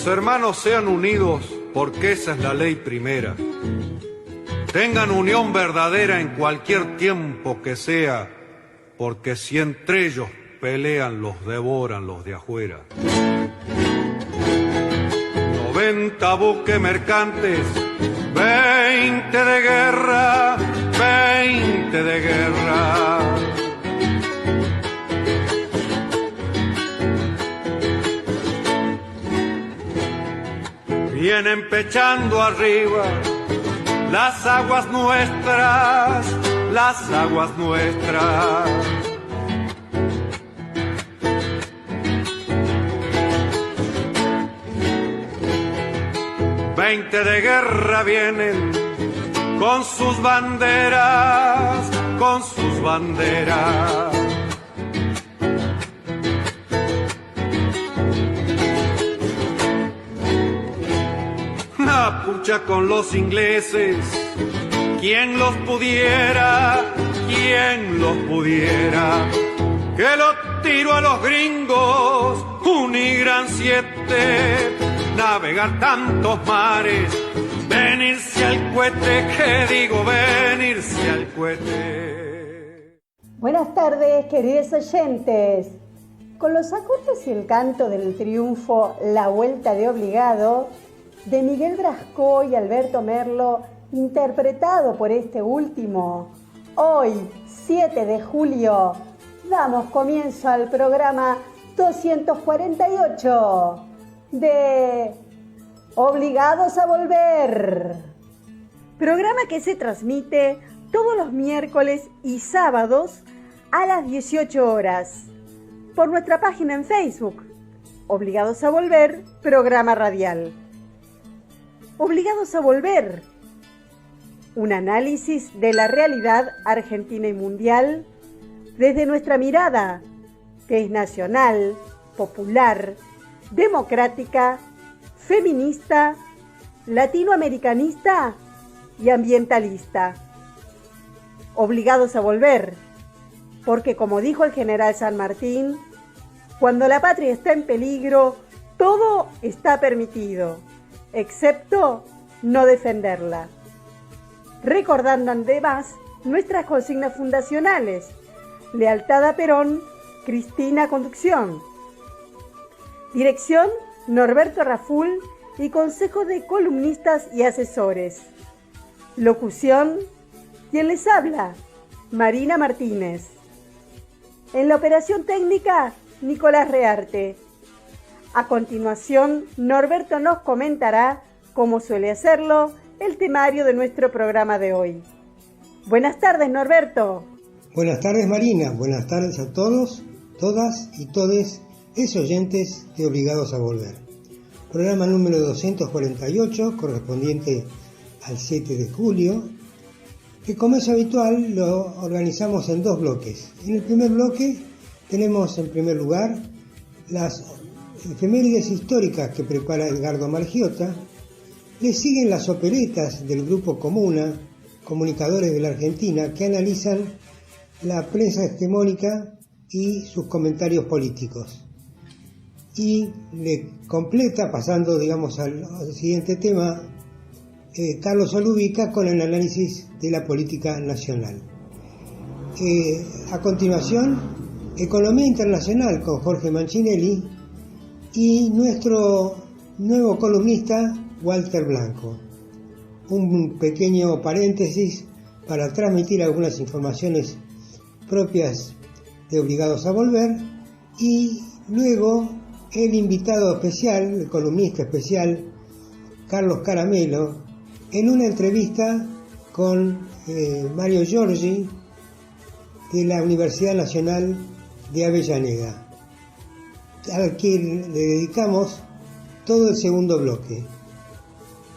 hermanos sean unidos, porque esa es la ley primera. Tengan unión verdadera en cualquier tiempo que sea, porque si entre ellos pelean, los devoran los de afuera. 90 buques mercantes, 20 de guerra, 20 de guerra. Vienen pechando arriba las aguas nuestras, las aguas nuestras. Veinte de guerra vienen con sus banderas, con sus banderas. La pucha con los ingleses, ¿quién los pudiera? ¿Quién los pudiera? Que lo tiro a los gringos, Unigran 7, navegar tantos mares, venirse al cohete, que digo venirse al cohete. Buenas tardes, queridos oyentes. Con los acordes y el canto del triunfo La Vuelta de Obligado, de Miguel Brasco y Alberto Merlo, interpretado por este último, hoy, 7 de julio, damos comienzo al programa 248 de Obligados a Volver. Programa que se transmite todos los miércoles y sábados a las 18 horas por nuestra página en Facebook, Obligados a Volver, programa radial. Obligados a Volver, un análisis de la realidad argentina y mundial desde nuestra mirada, que es nacional, popular, democrática, feminista, latinoamericanista y ambientalista. Obligados a volver, porque como dijo el general San Martín, cuando la patria está en peligro, todo está permitido, excepto no defenderla. Recordando además nuestras consignas fundacionales: lealtad a Perón, Cristina Conducción. Dirección: Norberto Raful y consejo de columnistas y asesores. Locución: quien les habla, Marina Martínez. En la operación técnica, Nicolás Rearte. A continuación, Norberto nos comentará, como suele hacerlo, el temario de nuestro programa de hoy. Buenas tardes, Norberto. Buenas tardes, Marina. Buenas tardes a todos, todas y todes, oyentes de Obligados a Volver. Programa número 248, correspondiente al 7 de julio, que como es habitual lo organizamos en dos bloques. En el primer bloque tenemos en primer lugar las efemérides históricas que prepara Edgardo Margiota. Le siguen las operetas del grupo Comuna, comunicadores de la Argentina, que analizan la prensa hegemónica y sus comentarios políticos. Y le completa, pasando al siguiente tema, Carlos Olubica con el análisis de la política nacional. A continuación, Economía Internacional con Jorge Manchinelli y nuestro nuevo columnista Walter Blanco. Un pequeño paréntesis para transmitir algunas informaciones propias de Obligados a Volver, y luego el invitado especial, el columnista especial, Carlos Caramelo, en una entrevista con Mario Giorgi de la Universidad Nacional de Avellaneda, al que le dedicamos todo el segundo bloque.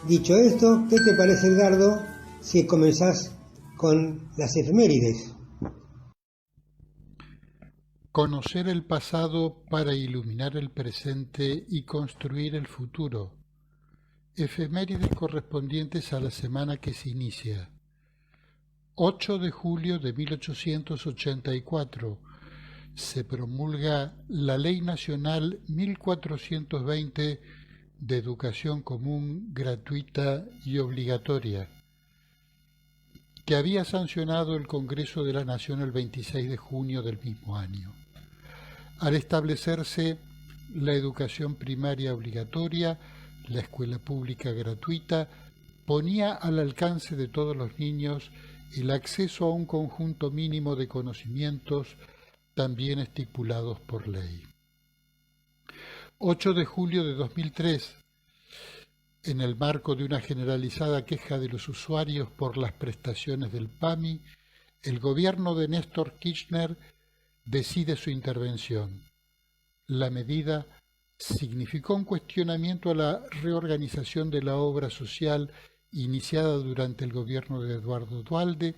Dicho esto, ¿qué te parece, Edgardo, si comenzás con las efemérides? Conocer el pasado para iluminar el presente y construir el futuro. Efemérides correspondientes a la semana que se inicia. 8 de julio de 1884. Se promulga la Ley Nacional 1420 de educación común, gratuita y obligatoria, que había sancionado el Congreso de la Nación el 26 de junio del mismo año. Al establecerse la educación primaria obligatoria, la escuela pública gratuita ponía al alcance de todos los niños el acceso a un conjunto mínimo de conocimientos también estipulados por ley. 8 de julio de 2003, en el marco de una generalizada queja de los usuarios por las prestaciones del PAMI, el gobierno de Néstor Kirchner decide su intervención. La medida significó un cuestionamiento a la reorganización de la obra social iniciada durante el gobierno de Eduardo Duhalde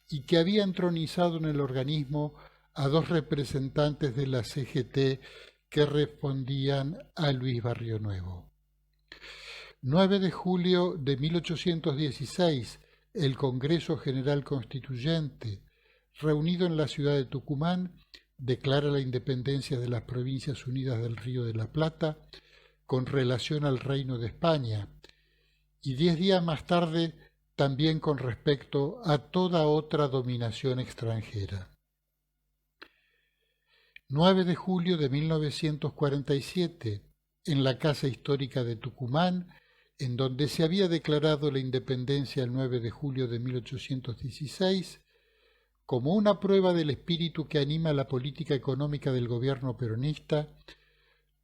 y que había entronizado en el organismo a dos representantes de la CGT que respondían a Luis Barrionuevo. 9 de julio de 1816, el Congreso General Constituyente, reunido en la ciudad de Tucumán, declara la independencia de las Provincias Unidas del Río de la Plata con relación al Reino de España, y 10 días más tarde también con respecto a toda otra dominación extranjera. 9 de julio de 1947, en la Casa Histórica de Tucumán, en donde se había declarado la independencia el 9 de julio de 1816, como una prueba del espíritu que anima la política económica del gobierno peronista,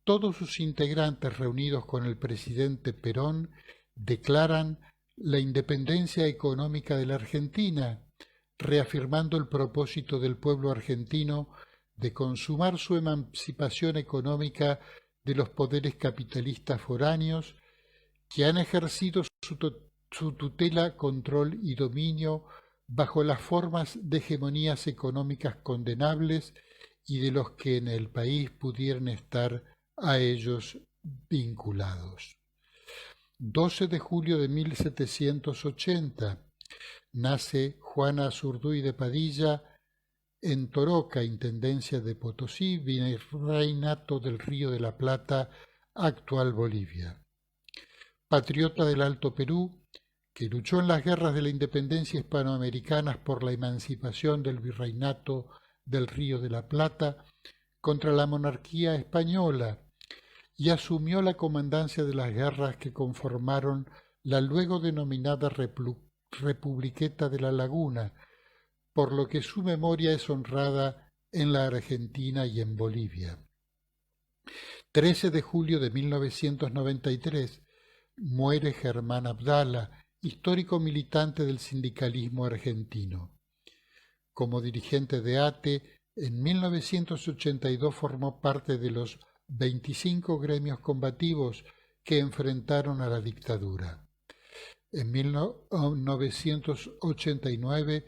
todos sus integrantes reunidos con el presidente Perón declaran la independencia económica de la Argentina, reafirmando el propósito del pueblo argentino de consumar su emancipación económica de los poderes capitalistas foráneos que han ejercido su tutela, control y dominio bajo las formas de hegemonías económicas condenables y de los que en el país pudieran estar a ellos vinculados. 12 de julio de 1780, nace Juana Azurduy de Padilla en Toroca, Intendencia de Potosí, Virreinato del Río de la Plata, actual Bolivia. Patriota del Alto Perú, que luchó en las guerras de la independencia hispanoamericanas por la emancipación del Virreinato del Río de la Plata contra la monarquía española y asumió la comandancia de las guerras que conformaron la luego denominada Republiqueta de la Laguna, por lo que su memoria es honrada en la Argentina y en Bolivia. 13 de julio de 1993, muere Germán Abdala, histórico militante del sindicalismo argentino. Como dirigente de ATE, en 1982 formó parte de los 25 gremios combativos que enfrentaron a la dictadura. En 1989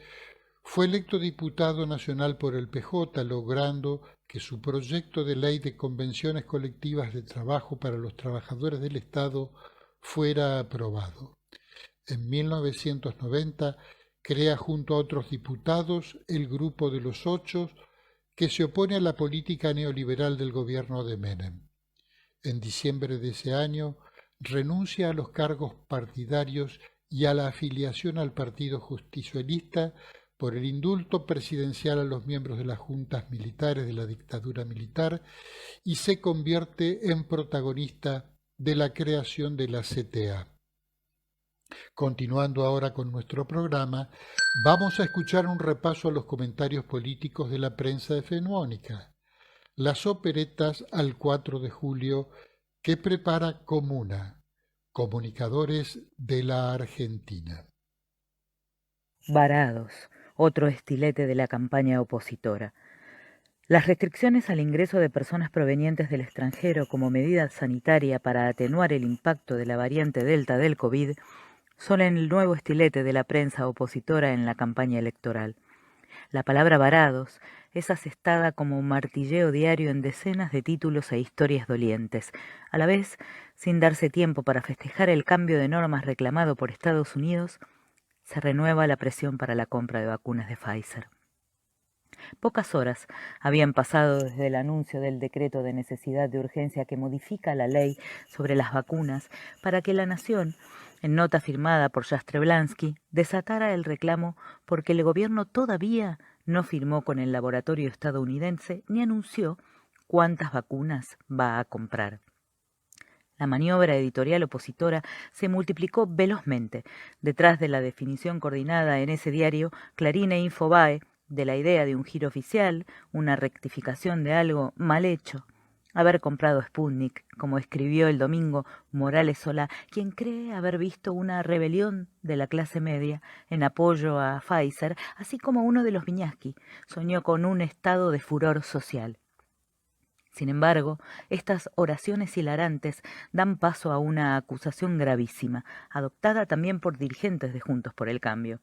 fue electo diputado nacional por el PJ, logrando que su proyecto de ley de convenciones colectivas de trabajo para los trabajadores del Estado fuera aprobado. En 1990 crea junto a otros diputados el Grupo de los Ocho, que se opone a la política neoliberal del gobierno de Menem. En diciembre de ese año renuncia a los cargos partidarios y a la afiliación al Partido Justicialista por el indulto presidencial a los miembros de las juntas militares de la dictadura militar y se convierte en protagonista de la creación de la CTA. Continuando ahora con nuestro programa, vamos a escuchar un repaso a los comentarios políticos de la prensa efenónica, las operetas al 4 de julio que prepara Comuna, Comunicadores de la Argentina. Varados, otro estilete de la campaña opositora. Las restricciones al ingreso de personas provenientes del extranjero como medida sanitaria para atenuar el impacto de la variante Delta del COVID son el nuevo estilete de la prensa opositora en la campaña electoral. La palabra varados es asestada como un martilleo diario en decenas de títulos e historias dolientes, a la vez, sin darse tiempo para festejar el cambio de normas reclamado por Estados Unidos, se renueva la presión para la compra de vacunas de Pfizer. Pocas horas habían pasado desde el anuncio del decreto de necesidad de urgencia que modifica la ley sobre las vacunas para que la Nación, en nota firmada por Jastrzębski, desatara el reclamo porque el gobierno todavía no firmó con el laboratorio estadounidense ni anunció cuántas vacunas va a comprar. La maniobra editorial opositora se multiplicó velozmente. Detrás de la definición coordinada en ese diario, Clarín e Infobae, de la idea de un giro oficial, una rectificación de algo mal hecho, haber comprado Sputnik, como escribió el domingo Morales Solá, quien cree haber visto una rebelión de la clase media en apoyo a Pfizer, así como uno de los Viñaski soñó con un estado de furor social. Sin embargo, estas oraciones hilarantes dan paso a una acusación gravísima, adoptada también por dirigentes de Juntos por el Cambio.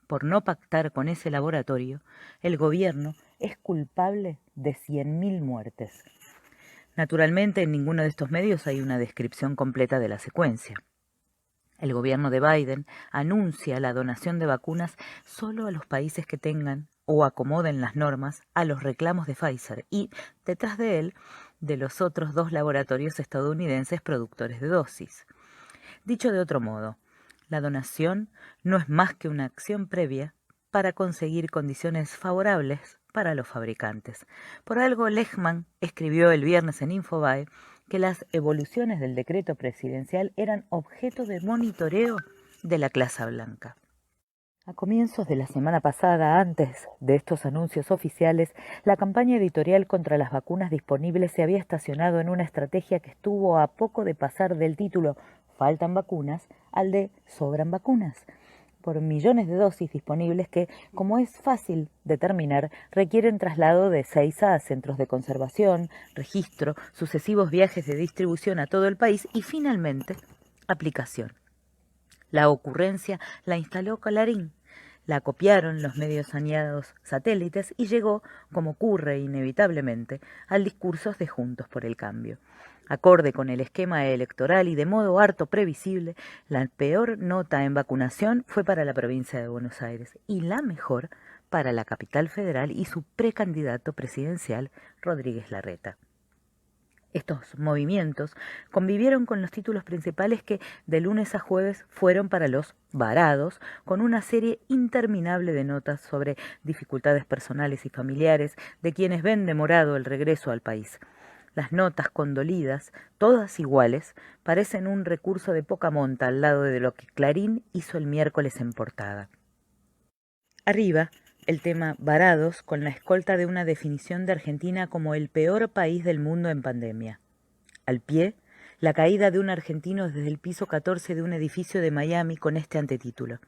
Por no pactar con ese laboratorio, el gobierno es culpable de 100.000 muertes. Naturalmente, en ninguno de estos medios hay una descripción completa de la secuencia. El gobierno de Biden anuncia la donación de vacunas solo a los países que tengan o acomoden las normas a los reclamos de Pfizer y, detrás de él, de los otros 2 laboratorios estadounidenses productores de dosis. Dicho de otro modo, la donación no es más que una acción previa para conseguir condiciones favorables para los fabricantes. Por algo, Lehman escribió el viernes en Infobae que las evoluciones del decreto presidencial eran objeto de monitoreo de la Casa Blanca. A comienzos de la semana pasada, antes de estos anuncios oficiales, la campaña editorial contra las vacunas disponibles se había estacionado en una estrategia que estuvo a poco de pasar del título «Faltan vacunas» al de «Sobran vacunas», por millones de dosis disponibles que, como es fácil determinar, requieren traslado de Ezeiza a centros de conservación, registro, sucesivos viajes de distribución a todo el país y, finalmente, aplicación. La ocurrencia la instaló Clarín, la copiaron los medios saneados satélites y llegó, como ocurre inevitablemente, al discurso de Juntos por el Cambio. Acorde con el esquema electoral y de modo harto previsible, la peor nota en vacunación fue para la provincia de Buenos Aires y la mejor para la capital federal y su precandidato presidencial, Rodríguez Larreta. Estos movimientos convivieron con los títulos principales que de lunes a jueves fueron para los varados, con una serie interminable de notas sobre dificultades personales y familiares de quienes ven demorado el regreso al país. Las notas condolidas, todas iguales, parecen un recurso de poca monta al lado de lo que Clarín hizo el miércoles en portada. Arriba, el tema varados con la escolta de una definición de Argentina como el peor país del mundo en pandemia. Al pie, la caída de un argentino desde el piso 14 de un edificio de Miami con este antetítulo.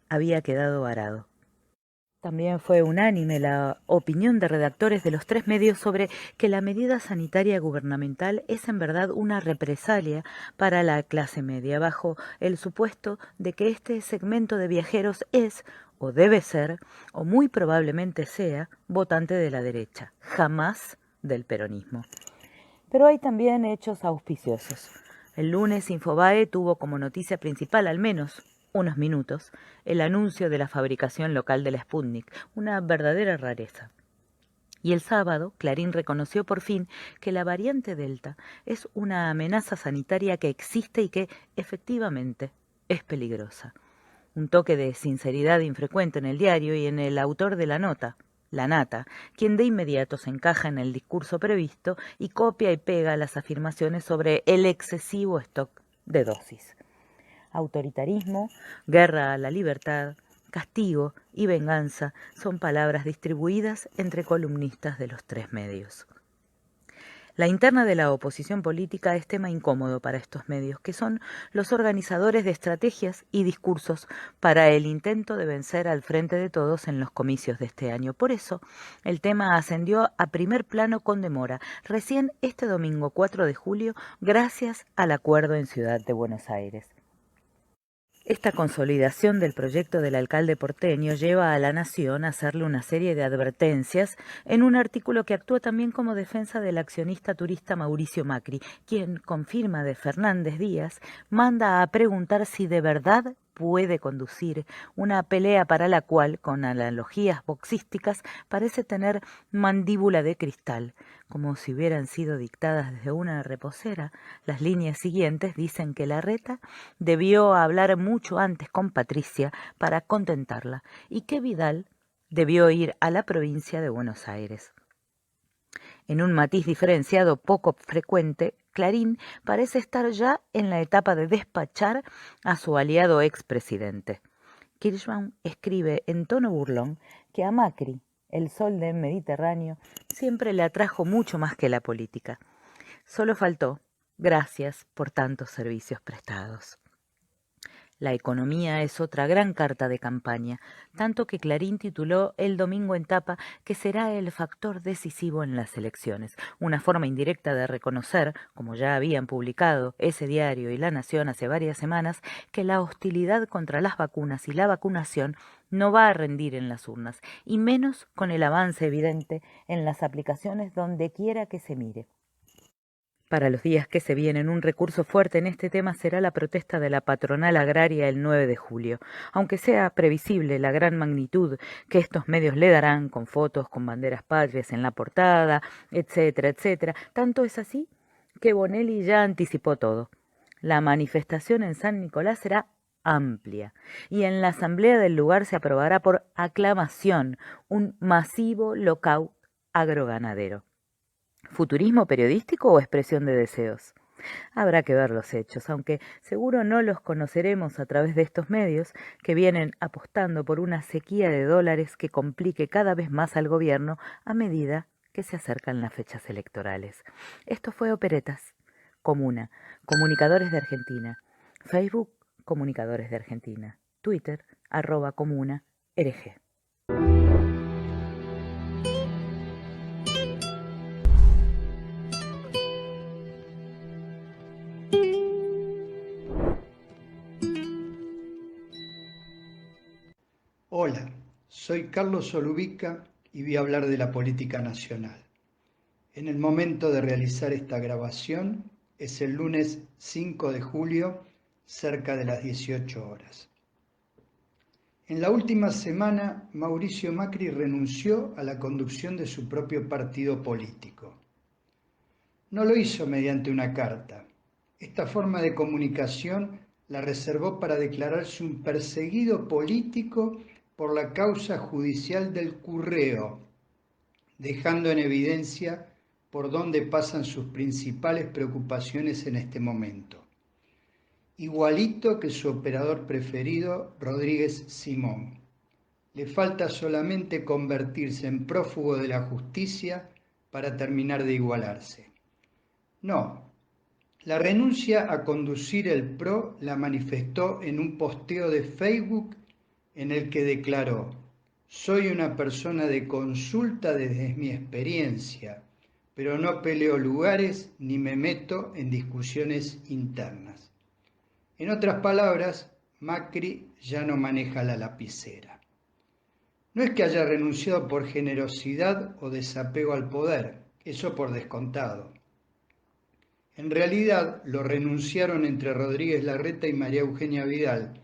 Había quedado varado. También fue unánime la opinión de redactores de los 3 medios sobre que la medida sanitaria gubernamental es en verdad una represalia para la clase media, bajo el supuesto de que este segmento de viajeros es, o debe ser, o muy probablemente sea, votante de la derecha, jamás del peronismo. Pero hay también hechos auspiciosos. El lunes Infobae tuvo como noticia principal, al menos unos minutos, el anuncio de la fabricación local de la Sputnik, una verdadera rareza. Y el sábado, Clarín reconoció por fin que la variante Delta es una amenaza sanitaria que existe y que, efectivamente, es peligrosa. Un toque de sinceridad infrecuente en el diario y en el autor de la nota, la Nata, quien de inmediato se encaja en el discurso previsto y copia y pega las afirmaciones sobre el excesivo stock de dosis. Autoritarismo, guerra a la libertad, castigo y venganza son palabras distribuidas entre columnistas de los 3 medios. La interna de la oposición política es tema incómodo para estos medios, que son los organizadores de estrategias y discursos para el intento de vencer al Frente de Todos en los comicios de este año. Por eso, el tema ascendió a primer plano con demora, recién este domingo 4 de julio, gracias al acuerdo en Ciudad de Buenos Aires. Esta consolidación del proyecto del alcalde porteño lleva a La Nación a hacerle una serie de advertencias en un artículo que actúa también como defensa del accionista turista Mauricio Macri, quien, con firma de Fernández Díaz, manda a preguntar si de verdad puede conducir, una pelea para la cual, con analogías boxísticas, parece tener mandíbula de cristal, como si hubieran sido dictadas desde una reposera. Las líneas siguientes dicen que Larreta debió hablar mucho antes con Patricia para contentarla y que Vidal debió ir a la provincia de Buenos Aires. En un matiz diferenciado poco frecuente, Clarín parece estar ya en la etapa de despachar a su aliado expresidente. Kirschbaum escribe en tono burlón que a Macri, el sol del Mediterráneo, siempre le atrajo mucho más que la política. Solo faltó, gracias por tantos servicios prestados. La economía es otra gran carta de campaña, tanto que Clarín tituló el domingo en tapa que será el factor decisivo en las elecciones, una forma indirecta de reconocer, como ya habían publicado ese diario y La Nación hace varias semanas, que la hostilidad contra las vacunas y la vacunación no va a rendir en las urnas, y menos con el avance evidente en las aplicaciones donde quiera que se mire. Para los días que se vienen, un recurso fuerte en este tema será la protesta de la patronal agraria el 9 de julio. Aunque sea previsible la gran magnitud que estos medios le darán, con fotos, con banderas patrias en la portada, etcétera, etcétera, tanto es así que Bonelli ya anticipó todo. La manifestación en San Nicolás será amplia y en la asamblea del lugar se aprobará por aclamación un masivo lockout agroganadero. ¿Futurismo periodístico o expresión de deseos? Habrá que ver los hechos, aunque seguro no los conoceremos a través de estos medios que vienen apostando por una sequía de dólares que complique cada vez más al gobierno a medida que se acercan las fechas electorales. Esto fue Operetas, Comuna, Comunicadores de Argentina, Facebook, Comunicadores de Argentina, Twitter, @Comuna-RG. Hola, soy Carlos Olubica y voy a hablar de la política nacional. En el momento de realizar esta grabación es el lunes 5 de julio, cerca de las 18 horas. En la última semana, Mauricio Macri renunció a la conducción de su propio partido político. No lo hizo mediante una carta. Esta forma de comunicación la reservó para declararse un perseguido político por la causa judicial del Curreo, dejando en evidencia por dónde pasan sus principales preocupaciones en este momento. Igualito que su operador preferido, Rodríguez Simón. Le falta solamente convertirse en prófugo de la justicia para terminar de igualarse. No, la renuncia a conducir el PRO la manifestó en un posteo de Facebook en el que declaró: soy una persona de consulta desde mi experiencia, pero no peleo lugares ni me meto en discusiones internas. En otras palabras, Macri ya no maneja la lapicera. No es que haya renunciado por generosidad o desapego al poder, eso por descontado. En realidad lo renunciaron entre Rodríguez Larreta y María Eugenia Vidal,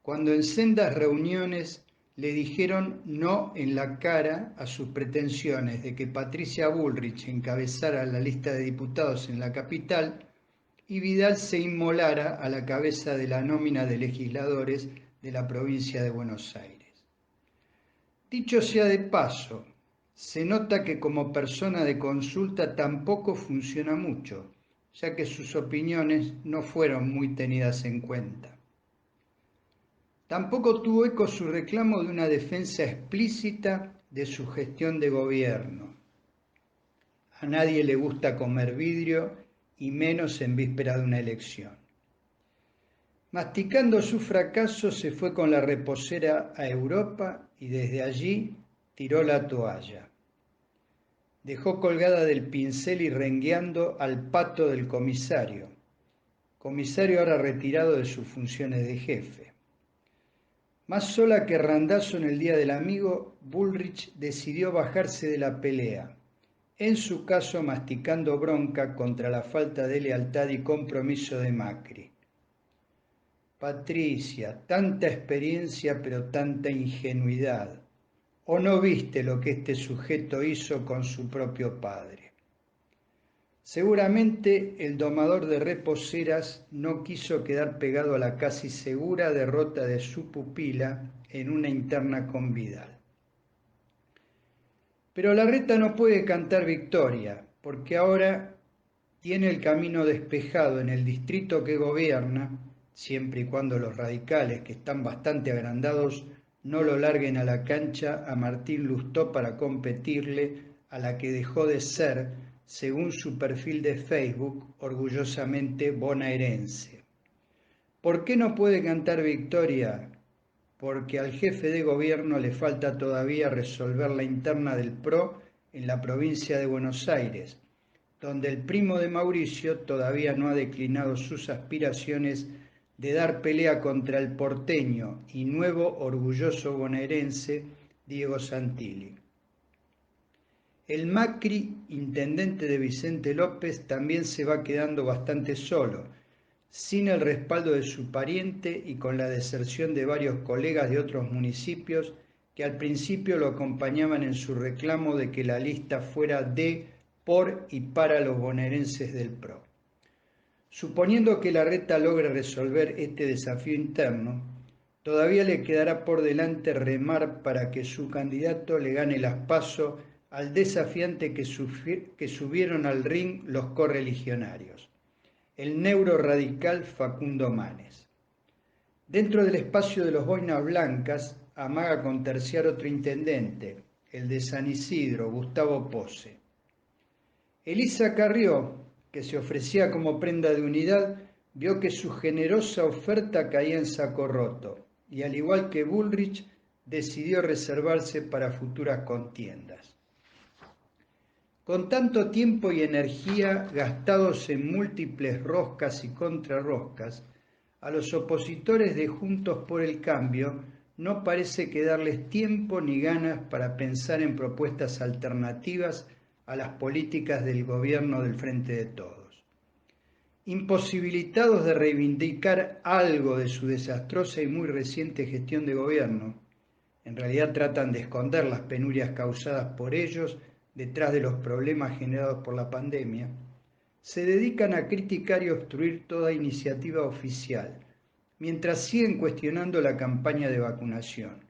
cuando en sendas reuniones le dijeron no en la cara a sus pretensiones de que Patricia Bullrich encabezara la lista de diputados en la capital y Vidal se inmolara a la cabeza de la nómina de legisladores de la provincia de Buenos Aires. Dicho sea de paso, se nota que como persona de consulta tampoco funciona mucho, ya que sus opiniones no fueron muy tenidas en cuenta. Tampoco tuvo eco su reclamo de una defensa explícita de su gestión de gobierno. A nadie le gusta comer vidrio y menos en víspera de una elección. Masticando su fracaso se fue con la reposera a Europa y desde allí tiró la toalla. Dejó colgada del pincel y rengueando al pato del comisario ahora retirado de sus funciones de jefe. Más sola que Randazzo en el Día del Amigo, Bullrich decidió bajarse de la pelea, en su caso masticando bronca contra la falta de lealtad y compromiso de Macri. Patricia, tanta experiencia pero tanta ingenuidad. ¿O no viste lo que este sujeto hizo con su propio padre? Seguramente el domador de reposeras no quiso quedar pegado a la casi segura derrota de su pupila en una interna con Vidal. Pero Larreta no puede cantar victoria, porque ahora tiene el camino despejado en el distrito que gobierna, siempre y cuando los radicales, que están bastante agrandados, no lo larguen a la cancha a Martín Lustó para competirle a la que dejó de ser, según su perfil de Facebook, orgullosamente bonaerense. ¿Por qué no puede cantar victoria? Porque al jefe de gobierno le falta todavía resolver la interna del PRO en la provincia de Buenos Aires, donde el primo de Mauricio todavía no ha declinado sus aspiraciones de dar pelea contra el porteño y nuevo orgulloso bonaerense Diego Santilli. El Macri, intendente de Vicente López, también se va quedando bastante solo, sin el respaldo de su pariente y con la deserción de varios colegas de otros municipios que al principio lo acompañaban en su reclamo de que la lista fuera de, por y para los bonaerenses del PRO. Suponiendo que Larreta logre resolver este desafío interno, todavía le quedará por delante remar para que su candidato le gane las PASO al desafiante que subieron al ring los correligionarios, el neuroradical Facundo Manes. Dentro del espacio de los boinas blancas, amaga con terciar otro intendente, el de San Isidro, Gustavo Pose. Elisa Carrió, que se ofrecía como prenda de unidad, vio que su generosa oferta caía en saco roto, y al igual que Bullrich, decidió reservarse para futuras contiendas. Con tanto tiempo y energía gastados en múltiples roscas y contrarroscas, a los opositores de Juntos por el Cambio no parece quedarles tiempo ni ganas para pensar en propuestas alternativas a las políticas del gobierno del Frente de Todos. Imposibilitados de reivindicar algo de su desastrosa y muy reciente gestión de gobierno, en realidad tratan de esconder las penurias causadas por ellos detrás de los problemas generados por la pandemia, se dedican a criticar y obstruir toda iniciativa oficial, mientras siguen cuestionando la campaña de vacunación,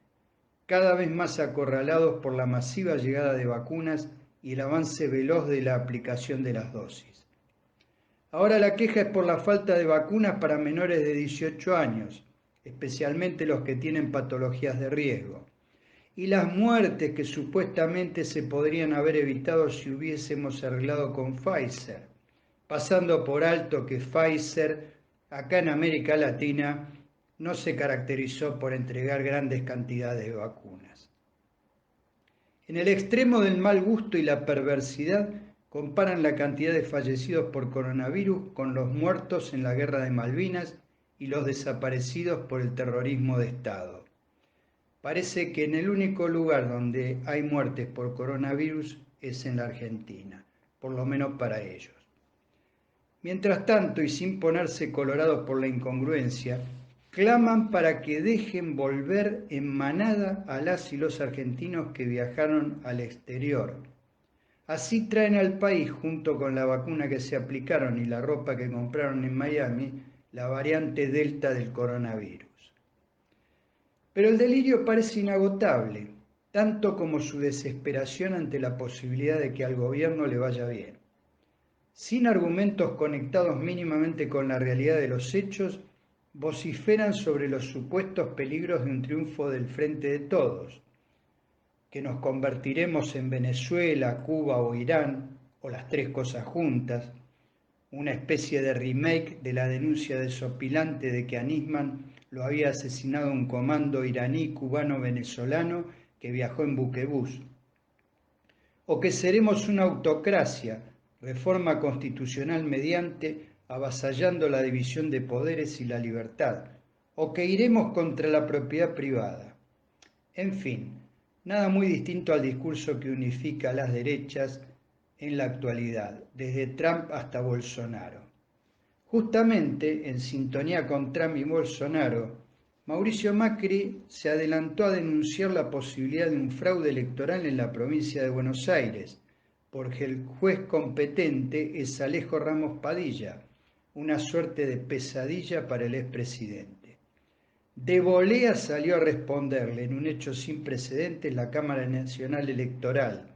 cada vez más acorralados por la masiva llegada de vacunas y el avance veloz de la aplicación de las dosis. Ahora la queja es por la falta de vacunas para menores de 18 años, especialmente los que tienen patologías de riesgo, y las muertes que supuestamente se podrían haber evitado si hubiésemos arreglado con Pfizer, pasando por alto que Pfizer, acá en América Latina, no se caracterizó por entregar grandes cantidades de vacunas. En el extremo del mal gusto y la perversidad, comparan la cantidad de fallecidos por coronavirus con los muertos en la guerra de Malvinas y los desaparecidos por el terrorismo de Estado. Parece que en el único lugar donde hay muertes por coronavirus es en la Argentina, por lo menos para ellos. Mientras tanto, y sin ponerse colorados por la incongruencia, claman para que dejen volver en manada a las y los argentinos que viajaron al exterior. Así traen al país, junto con la vacuna que se aplicaron y la ropa que compraron en Miami, la variante Delta del coronavirus. Pero el delirio parece inagotable, tanto como su desesperación ante la posibilidad de que al gobierno le vaya bien. Sin argumentos conectados mínimamente con la realidad de los hechos, vociferan sobre los supuestos peligros de un triunfo del Frente de Todos, que nos convertiremos en Venezuela, Cuba o Irán, o las tres cosas juntas, una especie de remake de la denuncia desopilante de que a Nisman lo había asesinado un comando iraní, cubano, venezolano que viajó en buquebús. O que seremos una autocracia, reforma constitucional mediante, avasallando la división de poderes y la libertad. O que iremos contra la propiedad privada. En fin, nada muy distinto al discurso que unifica a las derechas en la actualidad, desde Trump hasta Bolsonaro. Justamente en sintonía con Trump y Bolsonaro, Mauricio Macri se adelantó a denunciar la posibilidad de un fraude electoral en la provincia de Buenos Aires, porque el juez competente es Alejo Ramos Padilla, una suerte de pesadilla para el expresidente. De volea salió a responderle en un hecho sin precedentes la Cámara Nacional Electoral,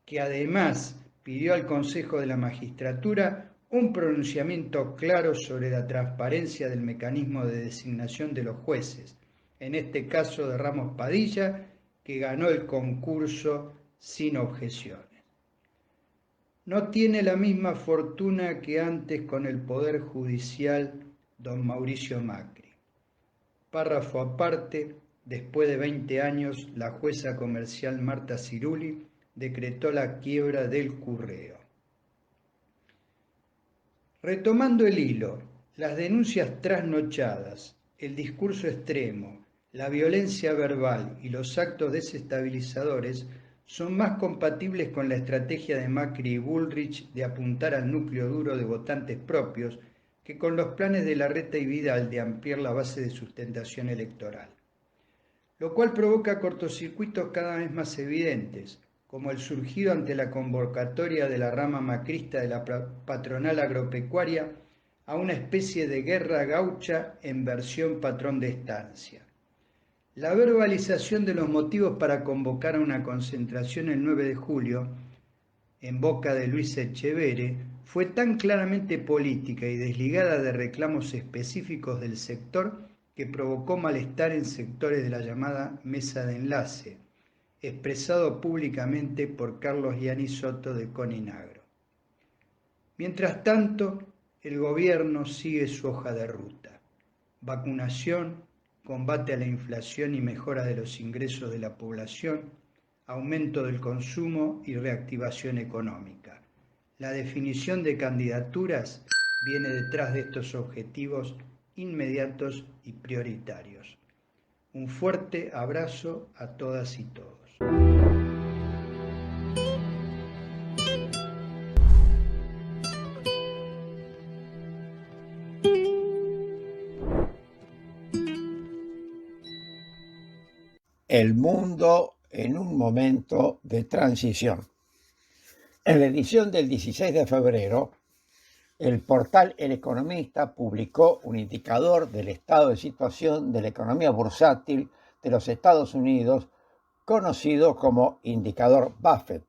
que además pidió al Consejo de la Magistratura un pronunciamiento claro sobre la transparencia del mecanismo de designación de los jueces, en este caso de Ramos Padilla, que ganó el concurso sin objeciones. No tiene la misma fortuna que antes con el Poder Judicial don Mauricio Macri. Párrafo aparte, después de 20 años, la jueza comercial Marta Ciruli decretó la quiebra del Curreo. Retomando el hilo, las denuncias trasnochadas, el discurso extremo, la violencia verbal y los actos desestabilizadores son más compatibles con la estrategia de Macri y Bullrich de apuntar al núcleo duro de votantes propios que con los planes de Larreta y Vidal de ampliar la base de sustentación electoral, lo cual provoca cortocircuitos cada vez más evidentes, como el surgido ante la convocatoria de la rama macrista de la patronal agropecuaria a una especie de guerra gaucha en versión patrón de estancia. La verbalización de los motivos para convocar a una concentración el 9 de julio, en boca de Luis Echeverre, fue tan claramente política y desligada de reclamos específicos del sector que provocó malestar en sectores de la llamada mesa de enlace, expresado públicamente por Carlos Gianni Soto de Coninagro. Mientras tanto, el gobierno sigue su hoja de ruta: vacunación, combate a la inflación y mejora de los ingresos de la población, aumento del consumo y reactivación económica. La definición de candidaturas viene detrás de estos objetivos inmediatos y prioritarios. Un fuerte abrazo a todas y todos. El mundo en un momento de transición. En la edición del 16 de febrero, el portal El Economista publicó un indicador del estado de situación de la economía bursátil de los Estados Unidos, conocido como indicador Buffett.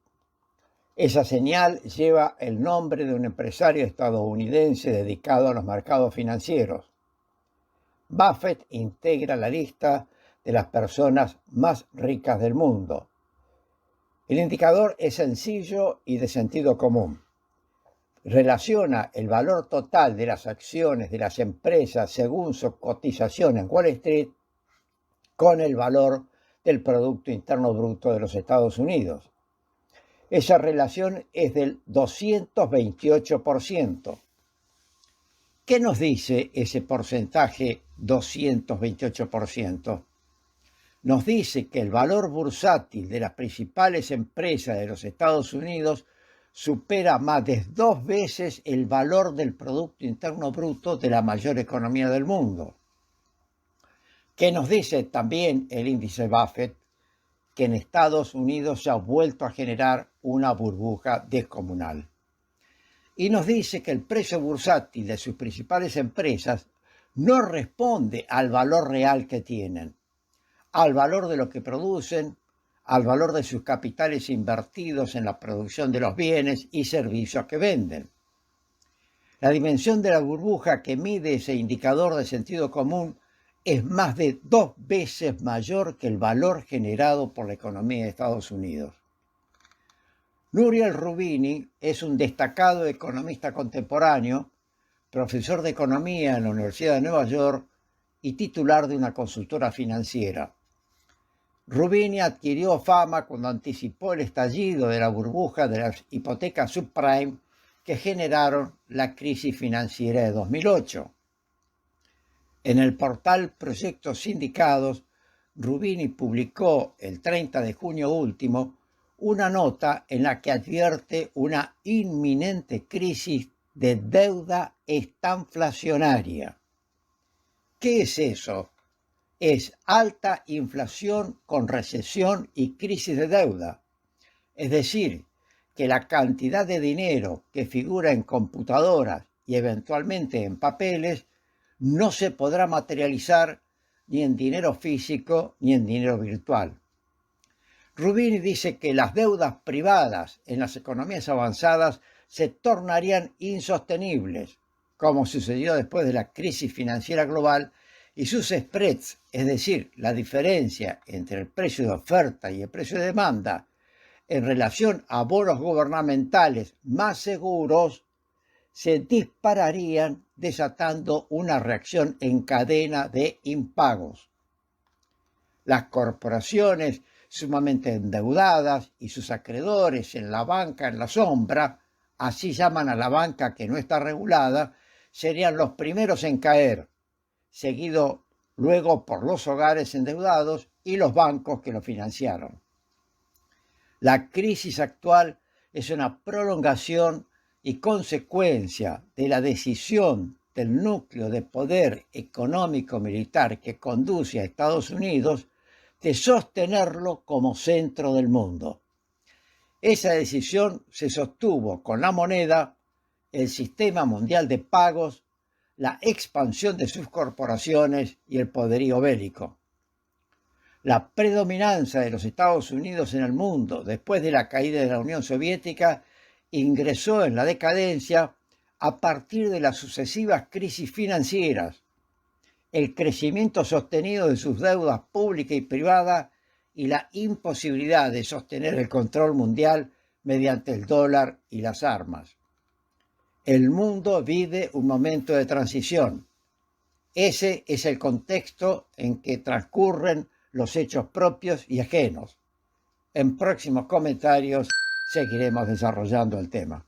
Esa señal lleva el nombre de un empresario estadounidense dedicado a los mercados financieros. Buffett integra la lista de las personas más ricas del mundo. El indicador es sencillo y de sentido común. Relaciona el valor total de las acciones de las empresas según su cotización en Wall Street con el valor del Producto Interno Bruto de los Estados Unidos. Esa relación es del 228%. ¿Qué nos dice ese porcentaje 228%? Nos dice que el valor bursátil de las principales empresas de los Estados Unidos supera más de 2 veces el valor del Producto Interno Bruto de la mayor economía del mundo. ¿Qué nos dice también el índice Buffett? Que en Estados Unidos se ha vuelto a generar una burbuja descomunal. Y nos dice que el precio bursátil de sus principales empresas no responde al valor real que tienen, al valor de lo que producen, al valor de sus capitales invertidos en la producción de los bienes y servicios que venden. La dimensión de la burbuja que mide ese indicador de sentido común es más de 2 veces mayor que el valor generado por la economía de Estados Unidos. Nouriel Roubini es un destacado economista contemporáneo, profesor de economía en la Universidad de Nueva York y titular de una consultora financiera. Roubini adquirió fama cuando anticipó el estallido de la burbuja de las hipotecas subprime que generaron la crisis financiera de 2008. En el portal Proyectos Sindicados, Roubini publicó el 30 de junio último una nota en la que advierte una inminente crisis de deuda estanflacionaria. ¿Qué es eso? Es alta inflación con recesión y crisis de deuda. Es decir, que la cantidad de dinero que figura en computadoras y eventualmente en papeles no se podrá materializar ni en dinero físico ni en dinero virtual. Rubini dice que las deudas privadas en las economías avanzadas se tornarían insostenibles, como sucedió después de la crisis financiera global, y sus spreads, es decir, la diferencia entre el precio de oferta y el precio de demanda, en relación a bonos gubernamentales más seguros, se dispararían, desatando una reacción en cadena de impagos. Las corporaciones sumamente endeudadas y sus acreedores en la banca en la sombra, así llaman a la banca que no está regulada, serían los primeros en caer, seguido luego por los hogares endeudados y los bancos que lo financiaron. La crisis actual es una prolongación y consecuencia de la decisión del núcleo de poder económico-militar que conduce a Estados Unidos de sostenerlo como centro del mundo. Esa decisión se sostuvo con la moneda, el sistema mundial de pagos, la expansión de sus corporaciones y el poderío bélico. La predominancia de los Estados Unidos en el mundo después de la caída de la Unión Soviética ingresó en la decadencia a partir de las sucesivas crisis financieras, el crecimiento sostenido de sus deudas pública y privada y la imposibilidad de sostener el control mundial mediante el dólar y las armas. El mundo vive un momento de transición. Ese es el contexto en que transcurren los hechos propios y ajenos. En próximos comentarios seguiremos desarrollando el tema.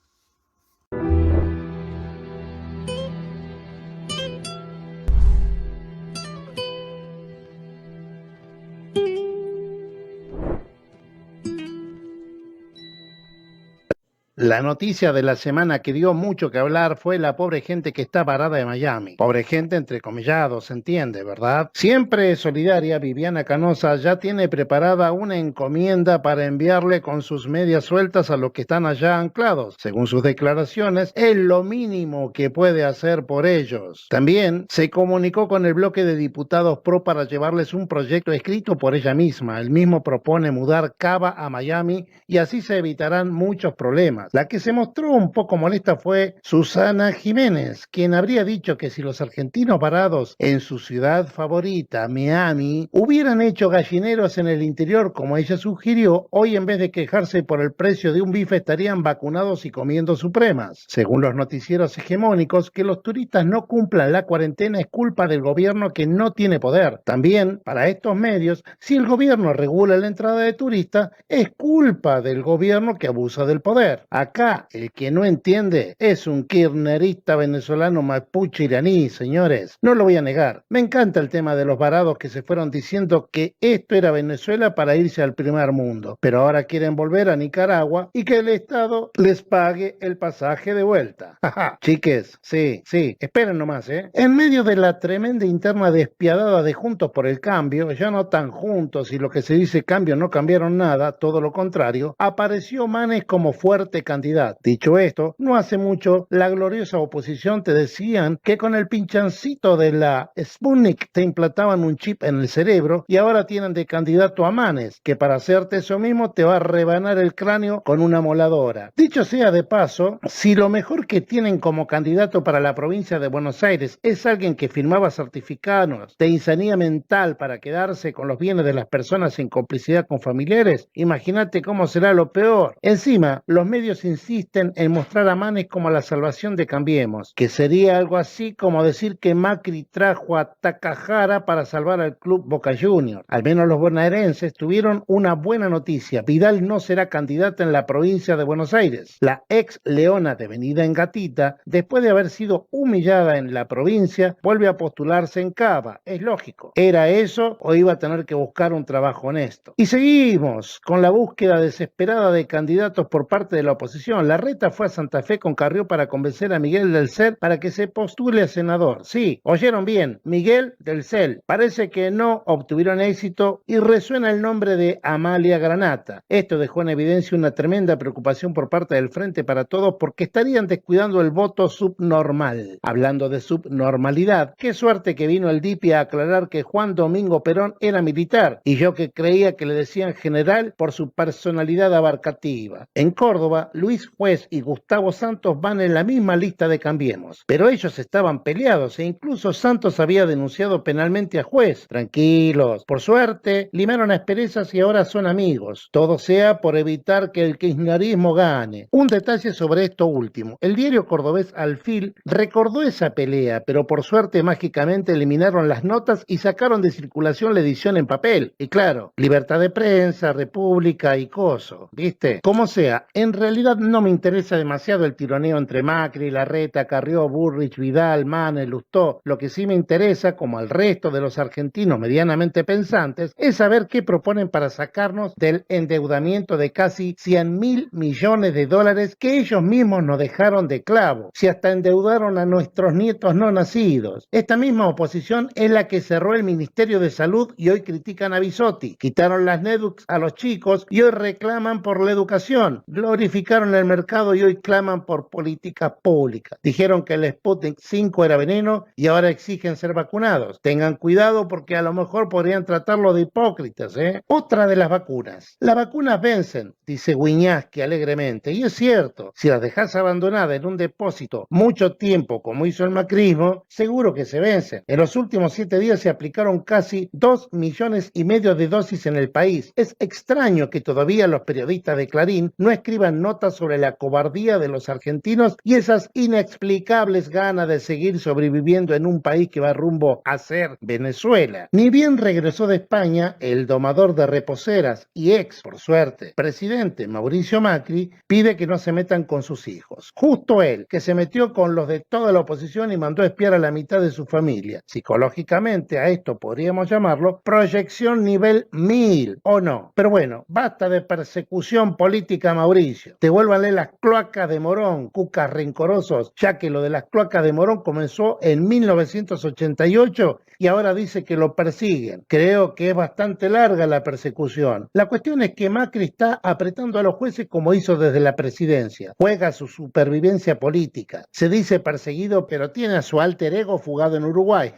La noticia de la semana que dio mucho que hablar fue la pobre gente que está varada en Miami. Pobre gente entrecomillado, se entiende, ¿verdad? Siempre solidaria, Viviana Canosa ya tiene preparada una encomienda para enviarle con sus medias sueltas a los que están allá anclados. Según sus declaraciones, es lo mínimo que puede hacer por ellos. También se comunicó con el bloque de diputados pro para llevarles un proyecto escrito por ella misma. El mismo propone mudar Cava a Miami y así se evitarán muchos problemas. La que se mostró un poco molesta fue Susana Jiménez, quien habría dicho que si los argentinos varados en su ciudad favorita, Miami, hubieran hecho gallineros en el interior como ella sugirió, hoy en vez de quejarse por el precio de un bife estarían vacunados y comiendo supremas. Según los noticieros hegemónicos, que los turistas no cumplan la cuarentena es culpa del gobierno que no tiene poder. También, para estos medios, si el gobierno regula la entrada de turistas, es culpa del gobierno que abusa del poder. Acá, el que no entiende es un kirchnerista venezolano mapuche iraní, señores. No lo voy a negar. Me encanta el tema de los varados que se fueron diciendo que esto era Venezuela para irse al primer mundo. Pero ahora quieren volver a Nicaragua y que el Estado les pague el pasaje de vuelta. Chiques, sí, esperen nomás, ¿eh? En medio de la tremenda interna despiadada de Juntos por el Cambio, ya no tan juntos y lo que se dice cambio no cambiaron nada, todo lo contrario, apareció Manes como fuerte candidato. Dicho esto, no hace mucho la gloriosa oposición te decían que con el pinchancito de la Sputnik te implantaban un chip en el cerebro y ahora tienen de candidato a Manes, que para hacerte eso mismo te va a rebanar el cráneo con una moladora. Dicho sea de paso, si lo mejor que tienen como candidato para la provincia de Buenos Aires es alguien que firmaba certificados de insanía mental para quedarse con los bienes de las personas en complicidad con familiares, imagínate cómo será lo peor. Encima, los medios insisten en mostrar a Manes como la salvación de Cambiemos, que sería algo así como decir que Macri trajo a Takahara para salvar al club Boca Juniors. Al menos los bonaerenses tuvieron una buena noticia. Vidal no será candidata en la provincia de Buenos Aires. La ex leona devenida en gatita, después de haber sido humillada en la provincia, vuelve a postularse en Cava. Es lógico. ¿Era eso o iba a tener que buscar un trabajo honesto? Y seguimos con la búsqueda desesperada de candidatos por parte de la oposición oposición. Larreta fue a Santa Fe con Carrió para convencer a Miguel del Cel para que se postule a senador. Sí, oyeron bien, Miguel del Cel. Parece que no obtuvieron éxito y resuena el nombre de Amalia Granata. Esto dejó en evidencia una tremenda preocupación por parte del Frente para Todos porque estarían descuidando el voto subnormal. Hablando de subnormalidad, qué suerte que vino el DIPI a aclarar que Juan Domingo Perón era militar y yo que creía que le decían general por su personalidad abarcativa. En Córdoba, Luis Juez y Gustavo Santos van en la misma lista de Cambiemos, pero ellos estaban peleados e incluso Santos había denunciado penalmente a Juez. Tranquilos, por suerte, limaron asperezas y ahora son amigos. Todo sea por evitar que el kirchnerismo gane. Un detalle sobre esto último. El diario cordobés Alfil recordó esa pelea, pero por suerte mágicamente eliminaron las notas y sacaron de circulación la edición en papel. Y claro, libertad de prensa, república y coso, ¿viste? Como sea, en realidad no me interesa demasiado el tironeo entre Macri, Larreta, Carrió, Burrich, Vidal, Manes, Lustó. Lo que sí me interesa, como al resto de los argentinos medianamente pensantes, es saber qué proponen para sacarnos del endeudamiento de casi 100.000 millones de dólares que ellos mismos nos dejaron de clavo, si hasta endeudaron a nuestros nietos no nacidos. Esta misma oposición es la que cerró el Ministerio de Salud y hoy critican a Bisotti, quitaron las Nedux a los chicos y hoy reclaman por la educación, glorificaron el mercado y hoy claman por políticas públicas. Dijeron que el Sputnik 5 era veneno y ahora exigen ser vacunados. Tengan cuidado porque a lo mejor podrían tratarlo de hipócritas, ¿eh? Otra de las vacunas. Las vacunas vencen, dice Wiñaski alegremente, y es cierto, si las dejas abandonadas en un depósito mucho tiempo, como hizo el macrismo, seguro que se vencen. En los últimos 7 días se aplicaron casi 2,5 millones de dosis en el país. Es extraño que todavía los periodistas de Clarín no escriban notas sobre la cobardía de los argentinos y esas inexplicables ganas de seguir sobreviviendo en un país que va rumbo a ser Venezuela. Ni bien regresó de España el domador de reposeras y ex, por suerte, presidente Mauricio Macri, pide que no se metan con sus hijos. Justo él, que se metió con los de toda la oposición y mandó a espiar a la mitad de su familia. Psicológicamente a esto podríamos llamarlo proyección nivel 1000, ¿o no? Pero bueno, basta de persecución política, Mauricio. Devuélvanle las cloacas de Morón, cucas rencorosos, ya que lo de las cloacas de Morón comenzó en 1988 y ahora dice que lo persiguen. Creo que es bastante larga la persecución. La cuestión es que Macri está apretando a los jueces como hizo desde la presidencia. Juega su supervivencia política. Se dice perseguido, pero tiene a su alter ego fugado en Uruguay.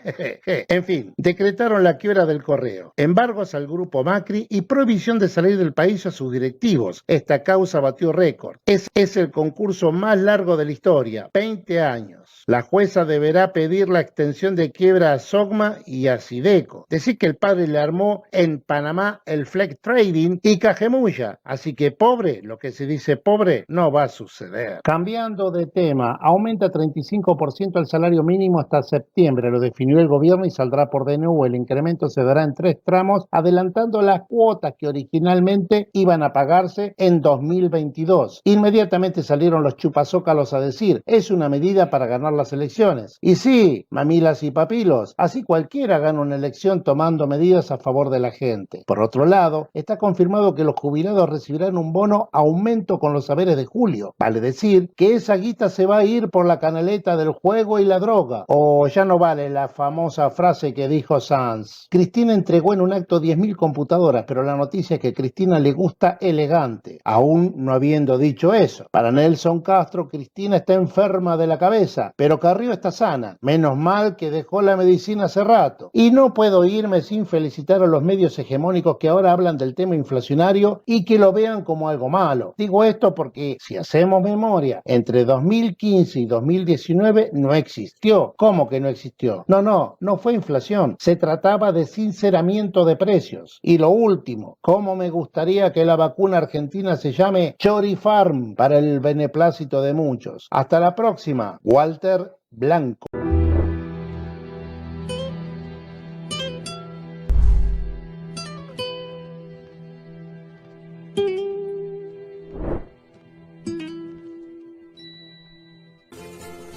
En fin, decretaron la quiebra del correo, embargos al grupo Macri y prohibición de salir del país a sus directivos. Esta causa batió récord. Es el concurso más largo de la historia, 20 años. La jueza deberá pedir la extensión de quiebra a Sogma y a Sideco. Decir que el padre le armó en Panamá el flex trading y cajemulla. Así que pobre, lo que se dice pobre, no va a suceder. Cambiando de tema, aumenta 35% el salario mínimo hasta septiembre. Lo definió el gobierno y saldrá por DNU. El incremento se dará en 3 tramos, adelantando las cuotas que originalmente iban a pagarse en 2022. Inmediatamente salieron los chupazócalos a decir, es una medida para ganar las elecciones. Y sí, mamilas y papilos, así cualquiera gana una elección tomando medidas a favor de la gente. Por otro lado, está confirmado que los jubilados recibirán un bono aumento con los saberes de julio. Vale decir que esa guita se va a ir por la canaleta del juego y la droga. O ya no vale la famosa frase que dijo Sanz. Cristina entregó en un acto 10.000 computadoras, pero la noticia es que Cristina le gusta elegante, aún no habiendo dicho eso. Para Nelson Castro, Cristina está enferma de la cabeza, pero Carrió está sana. Menos mal que dejó la medicina hace rato. Y no puedo irme sin felicitar a los medios hegemónicos que ahora hablan del tema inflacionario y que lo vean como algo malo. Digo esto porque, si hacemos memoria, entre 2015 y 2019 no existió. ¿Cómo que no existió? No fue inflación. Se trataba de sinceramiento de precios. Y lo último, ¿cómo me gustaría que la vacuna argentina se llame Chorifarm para el beneplácito de muchos? Hasta la próxima. Walter Blanco.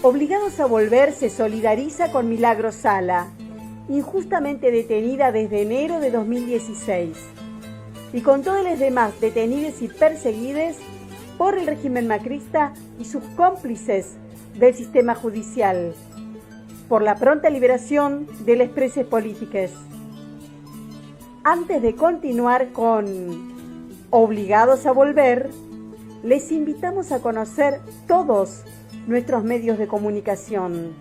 Obligados a volver se solidariza con Milagros Sala, injustamente detenida desde enero de 2016, y con todos los demás detenidos y perseguidos por el régimen macrista y sus cómplices del sistema judicial, por la pronta liberación de los presos políticos. Antes de continuar con Obligados a Volver, les invitamos a conocer todos nuestros medios de comunicación.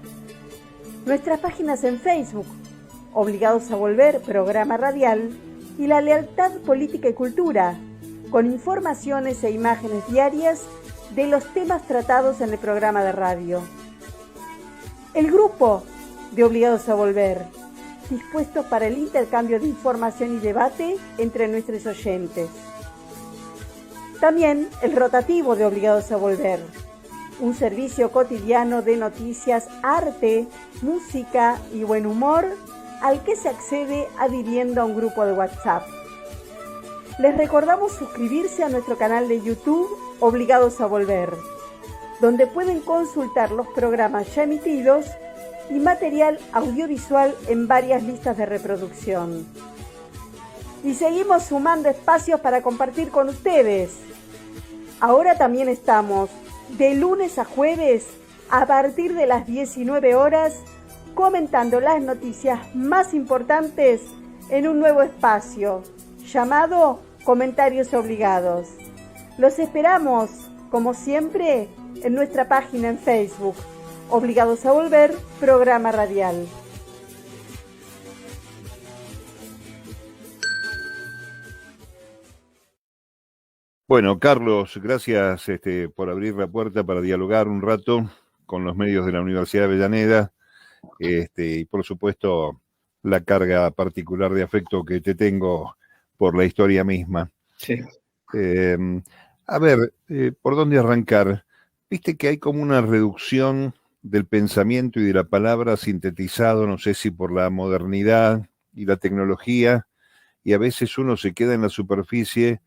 Nuestras páginas en Facebook, Obligados a Volver, programa radial, y La Lealtad Política y Cultura, con informaciones e imágenes diarias de los temas tratados en el programa de radio. El grupo de Obligados a Volver, dispuesto para el intercambio de información y debate entre nuestros oyentes. También el rotativo de Obligados a Volver, un servicio cotidiano de noticias, arte, música y buen humor al que se accede adhiriendo a un grupo de WhatsApp. Les recordamos suscribirse a nuestro canal de YouTube Obligados a Volver, donde pueden consultar los programas ya emitidos y material audiovisual en varias listas de reproducción. Y seguimos sumando espacios para compartir con ustedes. Ahora también estamos de lunes a jueves a partir de las 19 horas comentando las noticias más importantes en un nuevo espacio llamado Comentarios Obligados. Los esperamos, como siempre, en nuestra página en Facebook, Obligados a Volver, programa radial. Bueno, Carlos, gracias por abrir la puerta para dialogar un rato con los medios de la Universidad de Avellaneda, y por supuesto la carga particular de afecto que te tengo por la historia misma. Sí. A ver, ¿por dónde arrancar? Viste que hay como una reducción del pensamiento y de la palabra sintetizado, no sé si por la modernidad y la tecnología, y a veces uno se queda en la superficie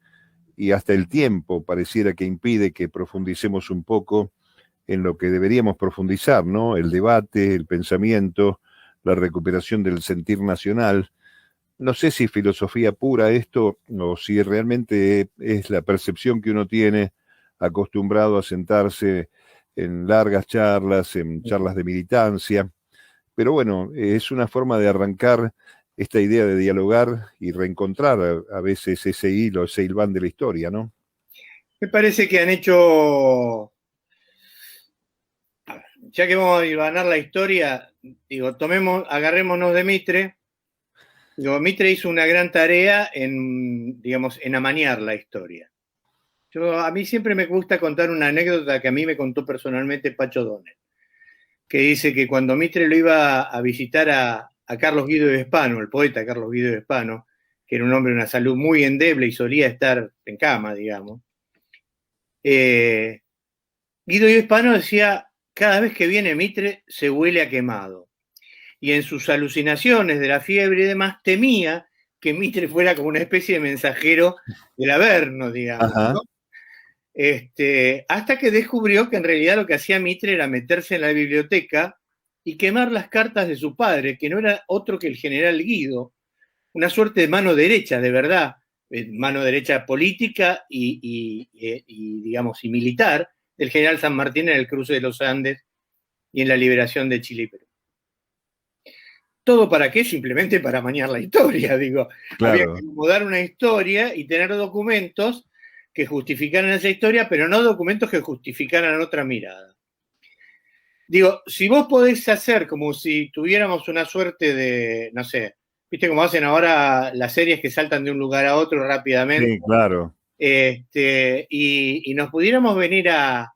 y hasta el tiempo pareciera que impide que profundicemos un poco en lo que deberíamos profundizar, ¿no? El debate, el pensamiento, la recuperación del sentir nacional. No sé si filosofía pura esto o si realmente es la percepción que uno tiene acostumbrado a sentarse en largas charlas, en charlas de militancia. Pero bueno, es una forma de arrancar esta idea de dialogar y reencontrar a veces ese hilo, ese hilván de la historia, ¿no? Me parece que han hecho, ya que vamos a hilvanar la historia, digo, agarrémonos de Mitre. Digo, Mitre hizo una gran tarea en, digamos, en amañar la historia. A mí siempre me gusta contar una anécdota que a mí me contó personalmente Pacho Donel, que dice que cuando Mitre lo iba a visitar a Carlos Guido de Hispano, el poeta Carlos Guido de Hispano, que era un hombre de una salud muy endeble y solía estar en cama, digamos, Guido de Hispano decía, cada vez que viene Mitre se huele a quemado. Y en sus alucinaciones de la fiebre y demás, temía que Mitre fuera como una especie de mensajero del Averno, digamos, ¿no? Hasta que descubrió que en realidad lo que hacía Mitre era meterse en la biblioteca y quemar las cartas de su padre, que no era otro que el general Guido, una suerte de mano derecha, de verdad, mano derecha política y digamos, y militar, del general San Martín en el cruce de los Andes y en la liberación de Chile y Perú. ¿Todo para qué? Simplemente para amañar la historia, digo. Claro. Había que mudar una historia y tener documentos que justificaran esa historia, pero no documentos que justificaran otra mirada. Digo, si vos podés hacer como si tuviéramos una suerte de, no sé, viste cómo hacen ahora las series que saltan de un lugar a otro rápidamente. Sí, claro. Y nos pudiéramos venir a,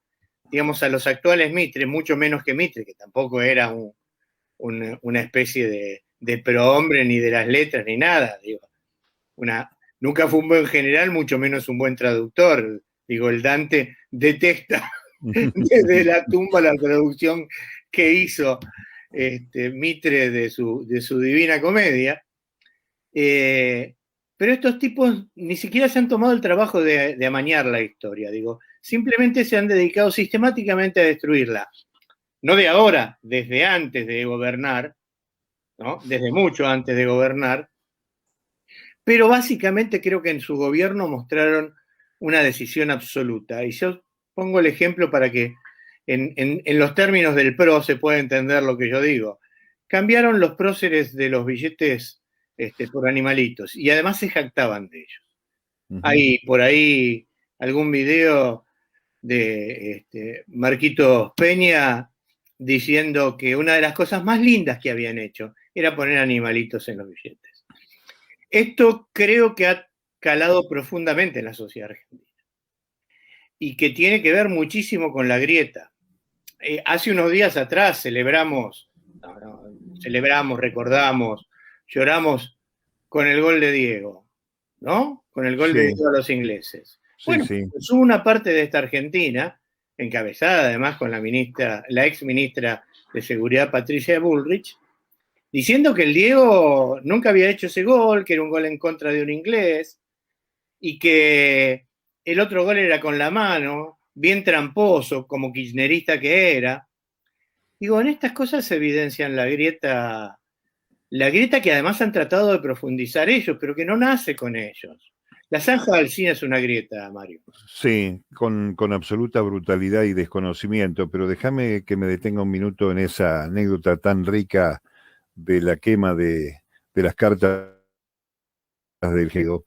digamos, a los actuales Mitre, mucho menos que Mitre, que tampoco era una especie de prohombre ni de las letras ni nada, digo. Nunca fue un buen general, mucho menos un buen traductor. Digo, el Dante detesta desde la tumba la traducción que hizo Mitre de su Divina Comedia. Pero estos tipos ni siquiera se han tomado el trabajo de amañar la historia, digo. Simplemente se han dedicado sistemáticamente a destruirla. No de ahora, desde antes de gobernar, ¿no? Desde mucho antes de gobernar. Pero básicamente creo que en su gobierno mostraron una decisión absoluta. Y yo pongo el ejemplo para que en los términos del PRO se pueda entender lo que yo digo. Cambiaron los próceres de los billetes por animalitos y además se jactaban de ellos. Hay por ahí algún video de Marquitos Peña diciendo que una de las cosas más lindas que habían hecho era poner animalitos en los billetes. Esto creo que ha calado profundamente en la sociedad argentina y que tiene que ver muchísimo con la grieta. Hace unos días atrás celebramos, recordamos, lloramos con el gol de Diego, ¿no? Con el gol de Diego a los ingleses. Bueno, pues hubo una parte de esta Argentina, encabezada además con la ex ministra de Seguridad Patricia Bullrich, diciendo que el Diego nunca había hecho ese gol, que era un gol en contra de un inglés, y que el otro gol era con la mano, bien tramposo, como kirchnerista que era. Digo, en estas cosas se evidencian la grieta que además han tratado de profundizar ellos, pero que no nace con ellos. La zanja del cine es una grieta, Mario. Sí, con absoluta brutalidad y desconocimiento, pero déjame que me detenga un minuto en esa anécdota tan rica de la quema de las cartas del Diego,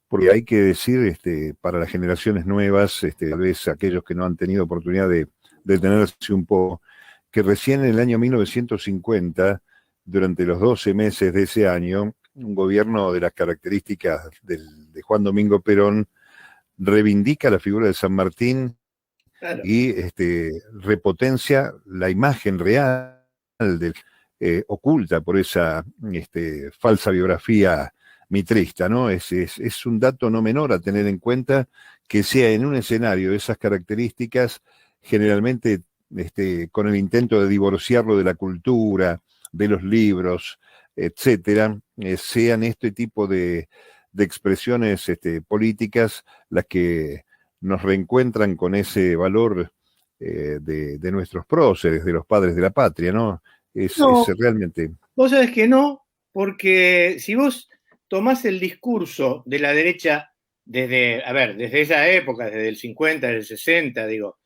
porque hay que decir, para las generaciones nuevas, tal vez aquellos que no han tenido oportunidad de detenerse un poco, que recién en el año 1950, durante los 12 meses de ese año, un gobierno de las características de Juan Domingo Perón reivindica la figura de San Martín, claro, y repotencia la imagen real oculta por esa falsa biografía mitrista, ¿no? Es un dato no menor a tener en cuenta que sea en un escenario de esas características, generalmente con el intento de divorciarlo de la cultura, de los libros, etcétera, sean este tipo de expresiones políticas las que nos reencuentran con ese valor de nuestros próceres, de los padres de la patria, ¿no? Es realmente... Vos sabés que no, porque si vos tomás el discurso de la derecha desde esa época, desde el 50, del 60, digo,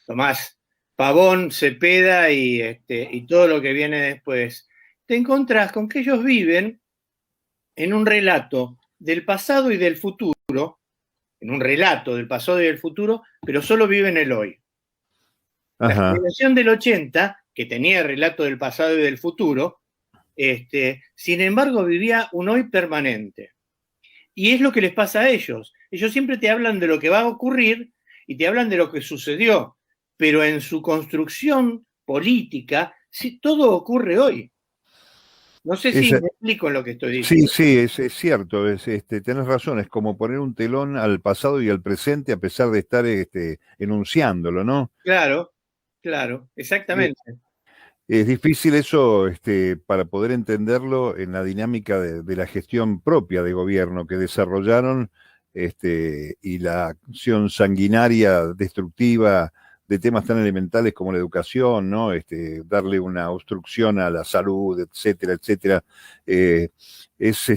tomás Pavón, Cepeda y todo lo que viene después, te encontrás con que ellos viven en un relato del pasado y del futuro, pero solo viven el hoy. La generación del 80, que tenía el relato del pasado y del futuro, sin embargo vivía un hoy permanente. Y es lo que les pasa a ellos. Ellos siempre te hablan de lo que va a ocurrir y te hablan de lo que sucedió, pero en su construcción política, todo ocurre hoy. No sé si me explico en lo que estoy diciendo. Sí, es cierto, tenés razón, es como poner un telón al pasado y al presente a pesar de estar enunciándolo, ¿no? Claro, exactamente. Es difícil eso para poder entenderlo en la dinámica de la gestión propia de gobierno que desarrollaron y la acción sanguinaria, destructiva de temas tan elementales como la educación, ¿no? Darle una obstrucción a la salud, etcétera, etcétera. Es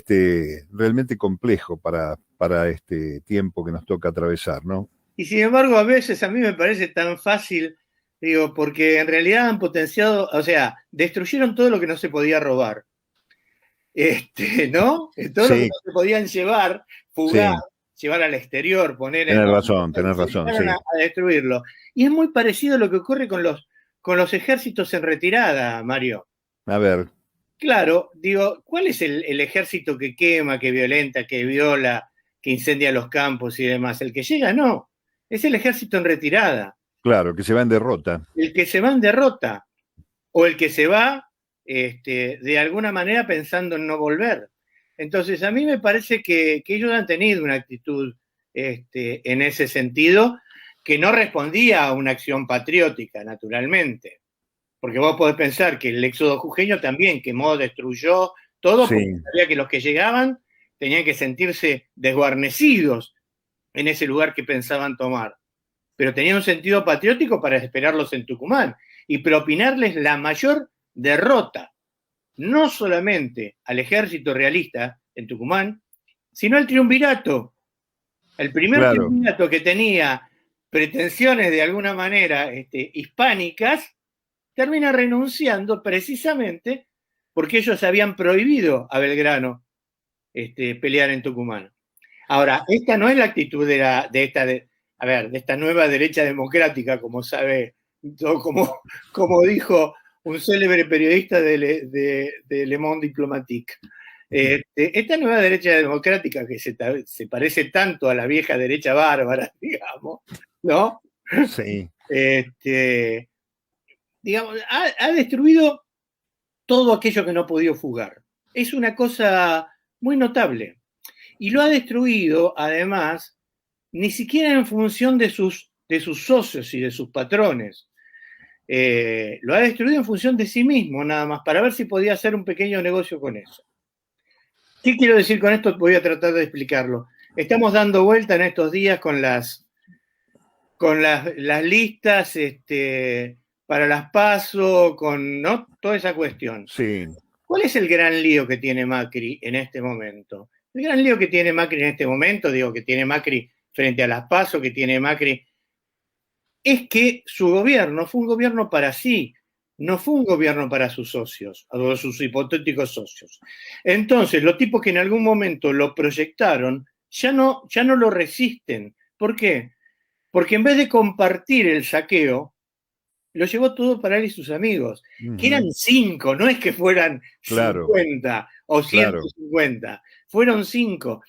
realmente complejo para este tiempo que nos toca atravesar, ¿no? Y sin embargo, a veces a mí me parece tan fácil, digo, porque en realidad han potenciado, o sea, destruyeron todo lo que no se podía robar. ¿No? Todo lo que no se podían llevar, fugar, llevar al exterior, poner tenés razón, sí. A destruirlo. Y es muy parecido a lo que ocurre con los ejércitos en retirada, Mario. A ver. Claro, digo, ¿cuál es el ejército que quema, que violenta, que viola, que incendia los campos y demás? El que llega, no. Es el ejército en retirada. Claro, que se va en derrota. El que se va en derrota. O el que se va, de alguna manera pensando en no volver. Entonces, a mí me parece que ellos han tenido una actitud en ese sentido que no respondía a una acción patriótica, naturalmente. Porque vos podés pensar que el éxodo jujeño también quemó, destruyó todo, porque sabía que los que llegaban tenían que sentirse desguarnecidos en ese lugar que pensaban tomar. Pero tenía un sentido patriótico para esperarlos en Tucumán y propinarles la mayor derrota, no solamente al ejército realista en Tucumán, sino al triunvirato. El primer triunvirato que tenía pretensiones de alguna manera hispánicas, termina renunciando precisamente porque ellos habían prohibido a Belgrano pelear en Tucumán. Ahora, esta no es la actitud de esta nueva derecha democrática, como sabe, como dijo un célebre periodista de Le Monde Diplomatique. Esta nueva derecha democrática que se parece tanto a la vieja derecha bárbara, digamos, ¿no? Sí. Digamos, ha destruido todo aquello que no ha podido fugar. Es una cosa muy notable. Y lo ha destruido, además, ni siquiera en función de sus socios y de sus patrones. Lo ha destruido en función de sí mismo, nada más, para ver si podía hacer un pequeño negocio con eso. ¿Qué quiero decir con esto? Voy a tratar de explicarlo. Estamos dando vuelta en estos días con las listas para las PASO, ¿no? Toda esa cuestión. Sí. ¿Cuál es el gran lío que tiene Macri en este momento? El gran lío que tiene Macri en este momento, digo, que tiene Macri frente a las PASO, que tiene Macri, es que su gobierno fue un gobierno para sí, no fue un gobierno para sus socios, o sus hipotéticos socios. Entonces, los tipos que en algún momento lo proyectaron, ya no lo resisten. ¿Por qué? Porque en vez de compartir el saqueo, lo llevó todo para él y sus amigos, que eran 5, no es que fueran 50 o 150, fueron 5.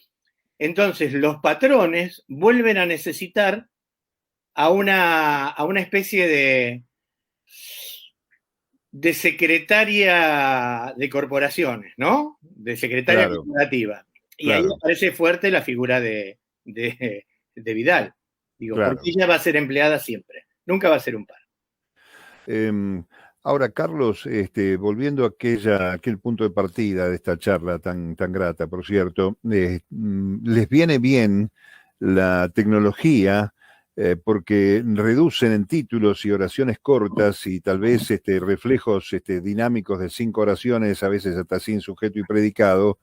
Entonces, los patrones vuelven a necesitar a una especie de secretaria de corporaciones, ¿no? De secretaria corporativa. Y ahí aparece fuerte la figura de Vidal. Digo, porque ella va a ser empleada siempre, nunca va a ser un par. Ahora, Carlos, volviendo a aquel punto de partida de esta charla tan grata, por cierto, les viene bien la tecnología porque reducen en títulos y oraciones cortas y tal vez reflejos dinámicos de 5 oraciones, a veces hasta sin sujeto y predicado,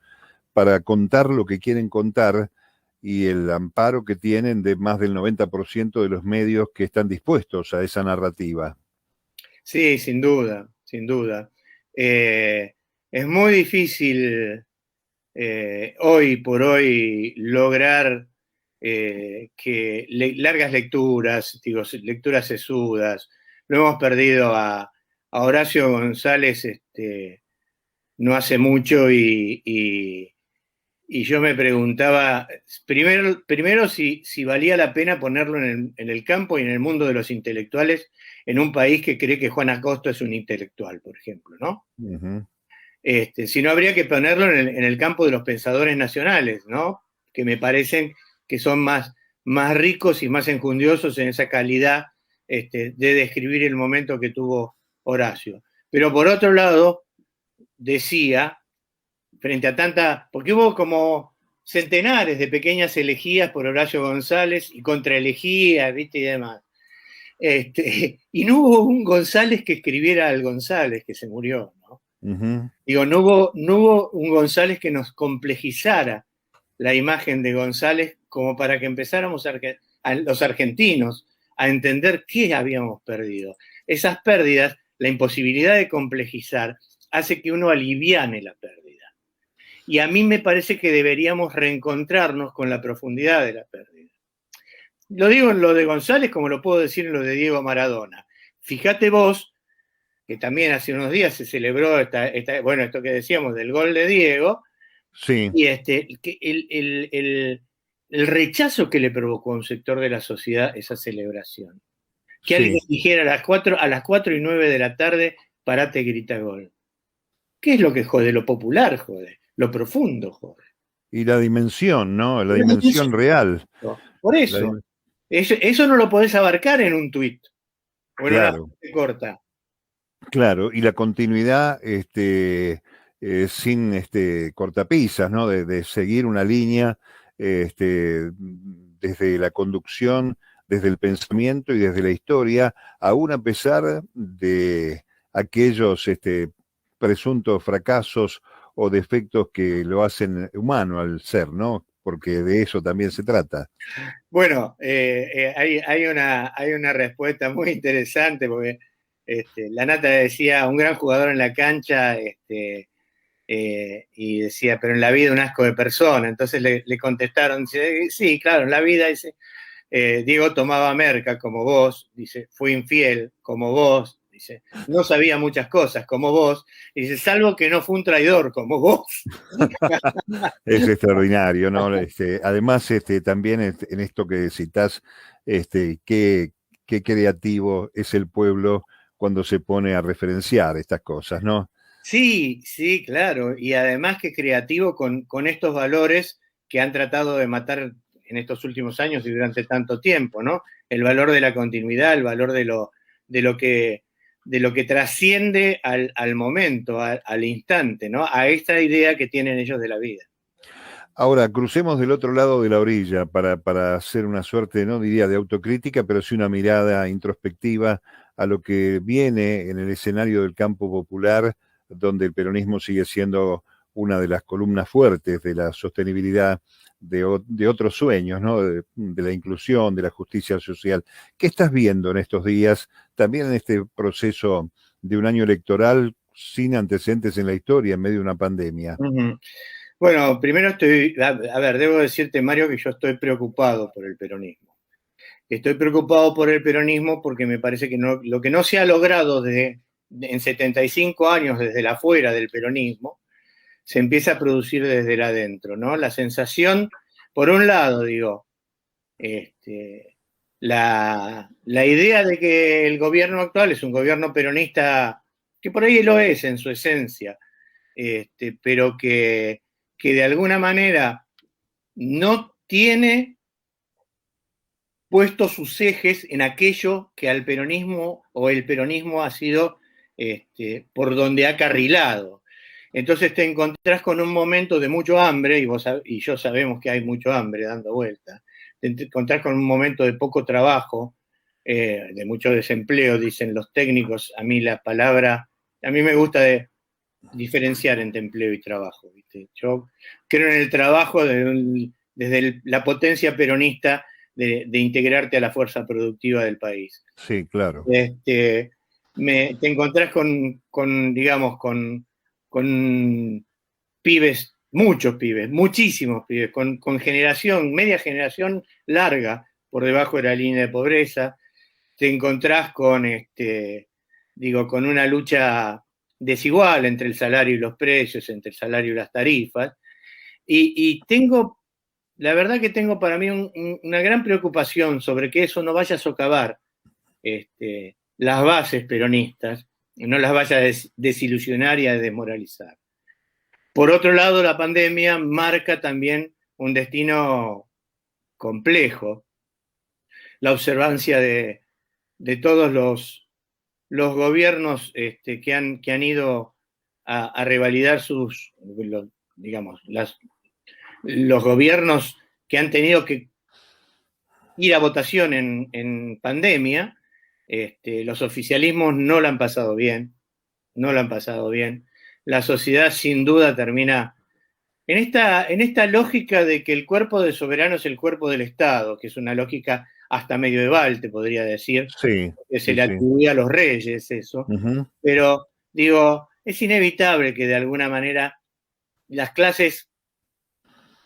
para contar lo que quieren contar, y el amparo que tienen de más del 90% de los medios que están dispuestos a esa narrativa. Sí, sin duda, sin duda. Es muy difícil hoy por hoy lograr que largas lecturas, digo, lecturas sesudas. Lo hemos perdido a Horacio González no hace mucho y yo me preguntaba primero si valía la pena ponerlo en el campo y en el mundo de los intelectuales en un país que cree que Juan Acosta es un intelectual, por ejemplo, ¿no? Si no, habría que ponerlo en el campo de los pensadores nacionales, ¿no? Que me parecen que son más ricos y más enjundiosos en esa calidad de describir el momento que tuvo Horacio. Pero por otro lado, decía, frente a porque hubo como centenares de pequeñas elegías por Horacio González y contraelegías, ¿viste? Y demás. Y no hubo un González que escribiera al González, que se murió, ¿no? Digo, no hubo un González que nos complejizara la imagen de González como para que empezáramos los argentinos a entender qué habíamos perdido. Esas pérdidas, la imposibilidad de complejizar, hace que uno aliviane la pérdida. Y a mí me parece que deberíamos reencontrarnos con la profundidad de la pérdida. Lo digo en lo de González como lo puedo decir en lo de Diego Maradona. Fíjate vos, que también hace unos días se celebró esto que decíamos del gol de Diego, sí. Y el rechazo que le provocó a un sector de la sociedad esa celebración. Que alguien dijera a las 4:09 de la tarde, parate, grita gol. ¿Qué es lo que jode? Lo popular jode, lo profundo jode. Y la dimensión, ¿no? La dimensión real. Por eso. Eso no lo podés abarcar en un tuit. O en una frase corta. Claro, y la continuidad sin cortapisas, ¿no? De seguir una línea desde la conducción, desde el pensamiento y desde la historia, aún a pesar de aquellos presuntos fracasos o defectos que lo hacen humano al ser, ¿no? porque de eso también se trata. Bueno, hay una respuesta muy interesante, porque la Nata decía, un gran jugador en la cancha, y decía, pero en la vida un asco de persona. Entonces le contestaron, dice, sí, claro, en la vida, dice, Diego tomaba merca como vos, dice, fui infiel como vos, dice, no sabía muchas cosas como vos, y dice, salvo que no fue un traidor como vos. Es extraordinario, ¿no? Además, también en esto que citás, qué creativo es el pueblo cuando se pone a referenciar estas cosas, ¿no? Sí, sí, claro, y además que creativo con estos valores que han tratado de matar en estos últimos años y durante tanto tiempo, ¿no? El valor de la continuidad, el valor de lo que trasciende al momento, al instante, ¿no? A esta idea que tienen ellos de la vida. Ahora, crucemos del otro lado de la orilla para hacer una suerte, no diría de autocrítica, pero sí una mirada introspectiva a lo que viene en el escenario del campo popular, donde el peronismo sigue siendo una de las columnas fuertes de la sostenibilidad de otros sueños, ¿no? De la inclusión, de la justicia social. ¿Qué estás viendo en estos días, también en este proceso de un año electoral sin antecedentes en la historia, en medio de una pandemia? Uh-huh. Bueno, primero debo decirte, Mario, que yo estoy preocupado por el peronismo. Estoy preocupado por el peronismo porque me parece que lo que no se ha logrado en 75 años desde la afuera del peronismo, se empieza a producir desde el adentro, ¿no? La sensación, por un lado, digo, la idea de que el gobierno actual es un gobierno peronista, que por ahí lo es en su esencia, pero que de alguna manera no tiene puesto sus ejes en aquello que al peronismo o el peronismo ha sido por donde ha carrilado. Entonces te encontrás con un momento de mucho hambre, y yo sabemos que hay mucho hambre dando vuelta. Te encontrás con un momento de poco trabajo, de mucho desempleo, dicen los técnicos. A mí me gusta diferenciar entre empleo y trabajo, ¿viste? Yo creo en el trabajo desde la potencia peronista de integrarte a la fuerza productiva del país. Sí, claro. Te encontrás con pibes, muchos pibes, muchísimos pibes, con media generación larga por debajo de la línea de pobreza. Te encontrás con una lucha desigual entre el salario y los precios, entre el salario y las tarifas. Y la verdad que tengo para mí una gran preocupación sobre que eso no vaya a socavar las bases peronistas, y no las vaya a desilusionar y a desmoralizar. Por otro lado, la pandemia marca también un destino complejo. La observancia de todos los gobiernos que han ido a revalidar los gobiernos que han tenido que ir a votación en pandemia, los oficialismos no la han pasado bien, La sociedad sin duda termina en esta lógica de que el cuerpo de soberano es el cuerpo del Estado, que es una lógica hasta medieval, te podría decir, sí, que se le atribuía a los reyes eso, pero digo, es inevitable que de alguna manera las clases,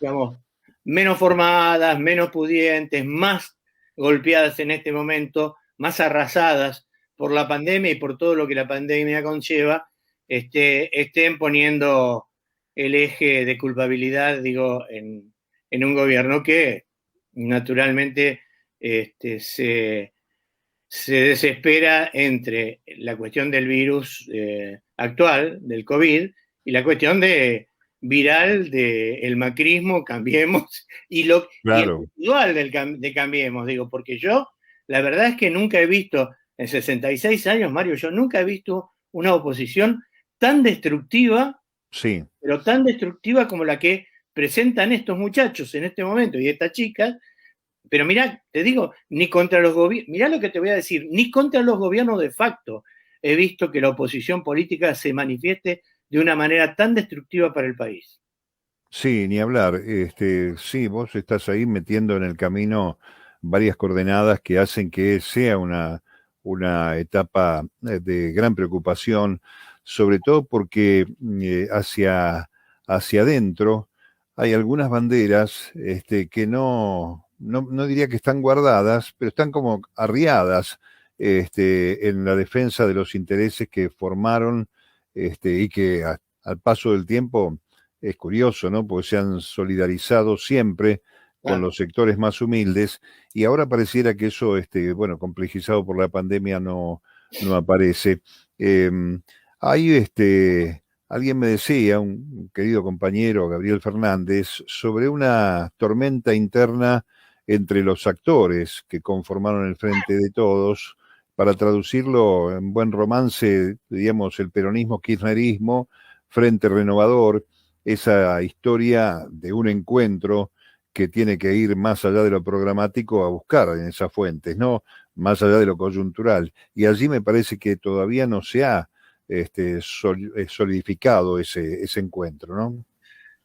digamos, menos formadas, menos pudientes, más golpeadas en este momento, más arrasadas por la pandemia y por todo lo que la pandemia conlleva, estén poniendo el eje de culpabilidad, en un gobierno que naturalmente se desespera entre la cuestión del virus actual, del COVID, y la cuestión viral del macrismo, Cambiemos, y lo individual de Cambiemos, porque yo, la verdad es que nunca he visto, en 66 años, Mario, yo nunca he visto una oposición tan destructiva, sí, pero tan destructiva como la que presentan estos muchachos en este momento y estas chicas. Pero mirá, te digo, ni contra los gobiernos, mirá lo que te voy a decir, ni contra los gobiernos de facto he visto que la oposición política se manifieste de una manera tan destructiva para el país. Sí, ni hablar. Sí, vos estás ahí metiendo en el camino varias coordenadas que hacen que sea una etapa de gran preocupación, sobre todo porque hacia adentro hay algunas banderas que no diría que están guardadas, pero están como arriadas en la defensa de los intereses que formaron y que al paso del tiempo es curioso, ¿no? Porque se han solidarizado siempre con Claro. los sectores más humildes y ahora pareciera que eso, bueno, complejizado por la pandemia, no aparece. Eh, Ahí, alguien me decía, un querido compañero, Gabriel Fernández, sobre una tormenta interna entre los actores que conformaron el Frente de Todos. Para traducirlo en buen romance, digamos, el peronismo-kirchnerismo, Frente Renovador, esa historia de un encuentro que tiene que ir más allá de lo programático a buscar en esas fuentes, ¿no? Más allá de lo coyuntural. Y allí me parece que todavía no se ha solidificado ese encuentro, ¿no?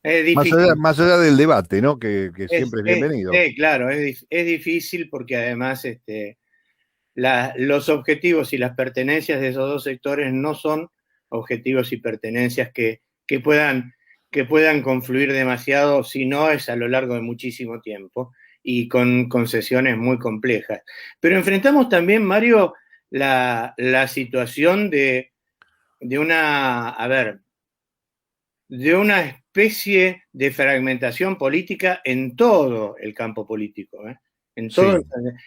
Es difícil. Más allá del debate, ¿no? Que siempre es bienvenido. Claro, es difícil porque además los objetivos y las pertenencias de esos dos sectores no son objetivos y pertenencias que puedan confluir demasiado, si no es a lo largo de muchísimo tiempo y con concesiones muy complejas. Pero enfrentamos también, Mario, la situación de una especie de fragmentación política en todo el campo político, en todo, Sí.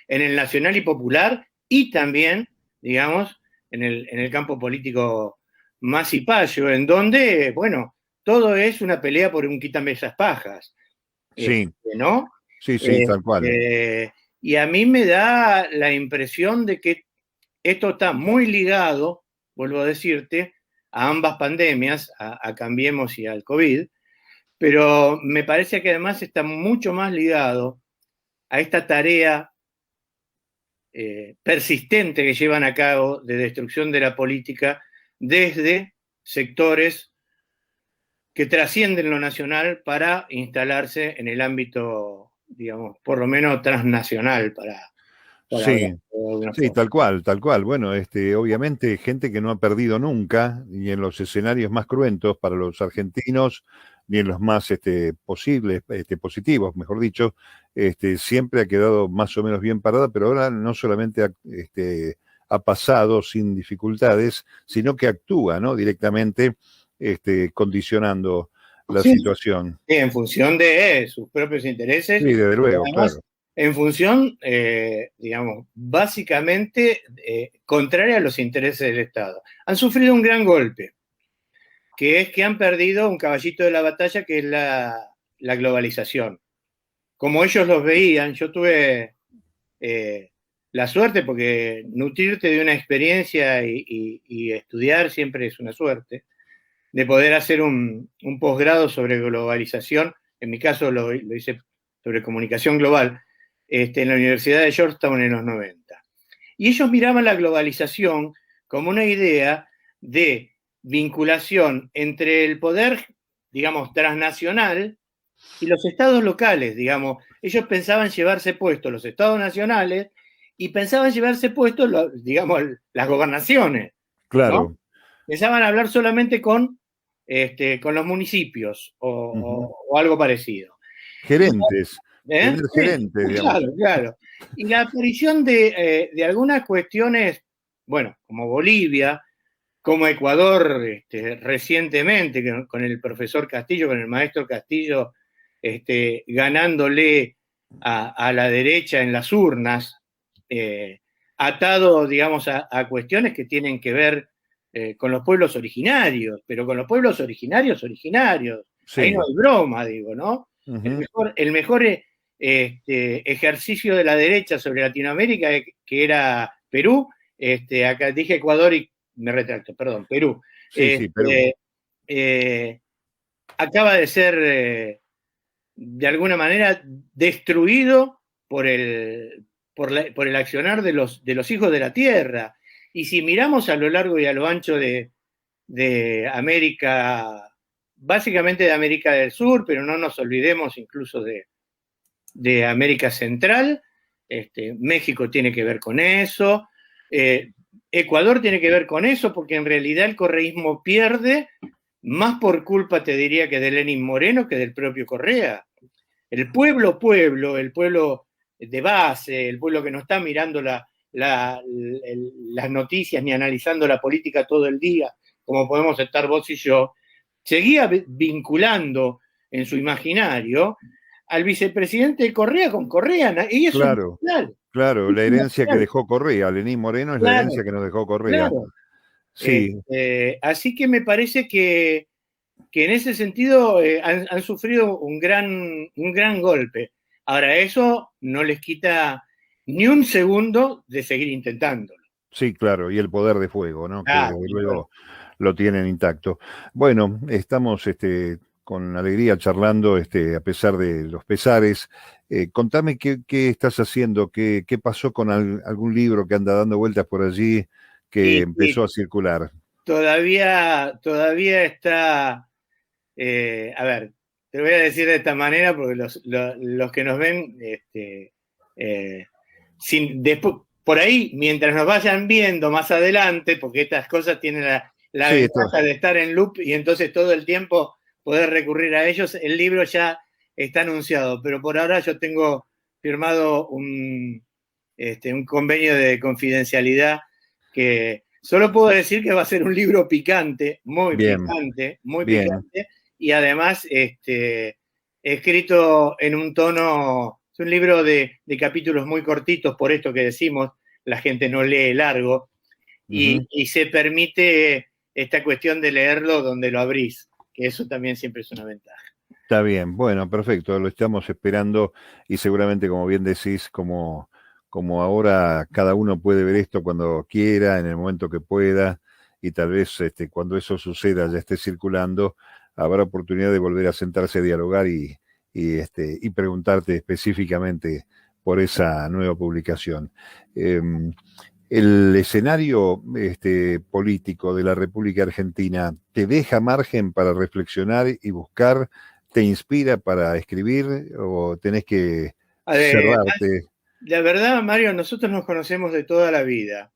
en el nacional y popular, y también, digamos, en el campo político más cipayo, en donde, bueno, todo es una pelea por un quítame esas pajas, Sí, ¿no? sí, tal cual. Y a mí me da la impresión de que esto está muy ligado, vuelvo a decirte, a ambas pandemias, a Cambiemos y al COVID, pero me parece que además está mucho más ligado a esta tarea persistente que llevan a cabo de destrucción de la política desde sectores que trascienden lo nacional para instalarse en el ámbito, digamos, por lo menos transnacional, para hablar Sí, de alguna sí, forma. tal cual. Bueno, obviamente gente que no ha perdido nunca, ni en los escenarios más cruentos para los argentinos, ni en los más posibles, positivos, mejor dicho, siempre ha quedado más o menos bien parada, pero ahora no solamente ha pasado sin dificultades, sino que actúa, ¿no? Directamente, condicionando la Sí, situación. en función de sus propios intereses, Sí, desde y luego, además claro. en función, digamos, básicamente contraria a los intereses del Estado. Han sufrido un gran golpe, que es que han perdido un caballito de la batalla, que es la globalización. Como ellos los veían, yo tuve la suerte, porque nutrirte de una experiencia y estudiar siempre es una suerte, de poder hacer un posgrado sobre globalización. En mi caso lo hice sobre comunicación global, en la Universidad de Georgetown en los 90. Y ellos miraban la globalización como una idea de vinculación entre el poder, digamos, transnacional y los estados locales, digamos. Ellos pensaban llevarse puestos los estados nacionales y pensaban llevarse puestos, digamos, las gobernaciones, ¿no? Claro. Pensaban hablar solamente con los municipios Ujú. o algo parecido. Y, Gerentes, tener sí, gerentes, digamos. claro, claro. Y la aparición de algunas cuestiones, bueno, como Bolivia, como Ecuador, recientemente, con el profesor Castillo, con el maestro Castillo, ganándole a la derecha en las urnas, atado, digamos, a cuestiones que tienen que ver con los pueblos originarios, pero con los pueblos originarios. Ahí Sí. no hay broma, digo, ¿no? Ujú. El mejor ejercicio de la derecha sobre Latinoamérica, que era Perú, acá dije Ecuador y me retracto, perdón, Perú. Sí, Perú. Acaba de ser, de alguna manera, destruido por el accionar de los hijos de la tierra. Y si miramos a lo largo y a lo ancho de América, básicamente de América del Sur, pero no nos olvidemos incluso de América Central. México tiene que ver con eso, Ecuador tiene que ver con eso, porque en realidad el correísmo pierde más por culpa, te diría, que de Lenín Moreno que del propio Correa. El pueblo de base, el pueblo que no está mirando las noticias ni analizando la política todo el día, como podemos estar vos y yo, seguía vinculando en su imaginario al vicepresidente Correa con Correa, y eso Claro, es natural. claro, la herencia que dejó Correa, Lenín Moreno es la herencia que nos dejó Correa. Claro. Sí. Así que me parece que en ese sentido han sufrido un gran golpe. Ahora, eso no les quita ni un segundo de seguir intentándolo. Sí, claro, y el poder de fuego, ¿no? Claro, que desde luego lo tienen intacto. Bueno, estamos con alegría charlando, a pesar de los pesares. Contame qué estás haciendo, qué pasó con algún libro que anda dando vueltas por allí que empezó a circular. Todavía está, a ver, te voy a decir de esta manera porque los que nos ven, después, por ahí, mientras nos vayan viendo más adelante, porque estas cosas tienen la ventaja de estar en loop y entonces todo el tiempo poder recurrir a ellos, el libro ya está anunciado, pero por ahora yo tengo firmado un convenio de confidencialidad que solo puedo decir que va a ser un libro picante, muy picante, y además escrito en un tono, es un libro de capítulos muy cortitos, por esto que decimos, la gente no lee largo, y se permite esta cuestión de leerlo donde lo abrís, que eso también siempre es una ventaja. Está bien, bueno, perfecto, lo estamos esperando y seguramente, como bien decís, como ahora cada uno puede ver esto cuando quiera, en el momento que pueda, y tal vez cuando eso suceda, ya esté circulando, habrá oportunidad de volver a sentarse a dialogar y preguntarte específicamente por esa nueva publicación. El escenario político de la República Argentina te deja margen para reflexionar y buscar, te inspira para escribir o tenés que cerrarte. La verdad, Mario, nosotros nos conocemos de toda la vida,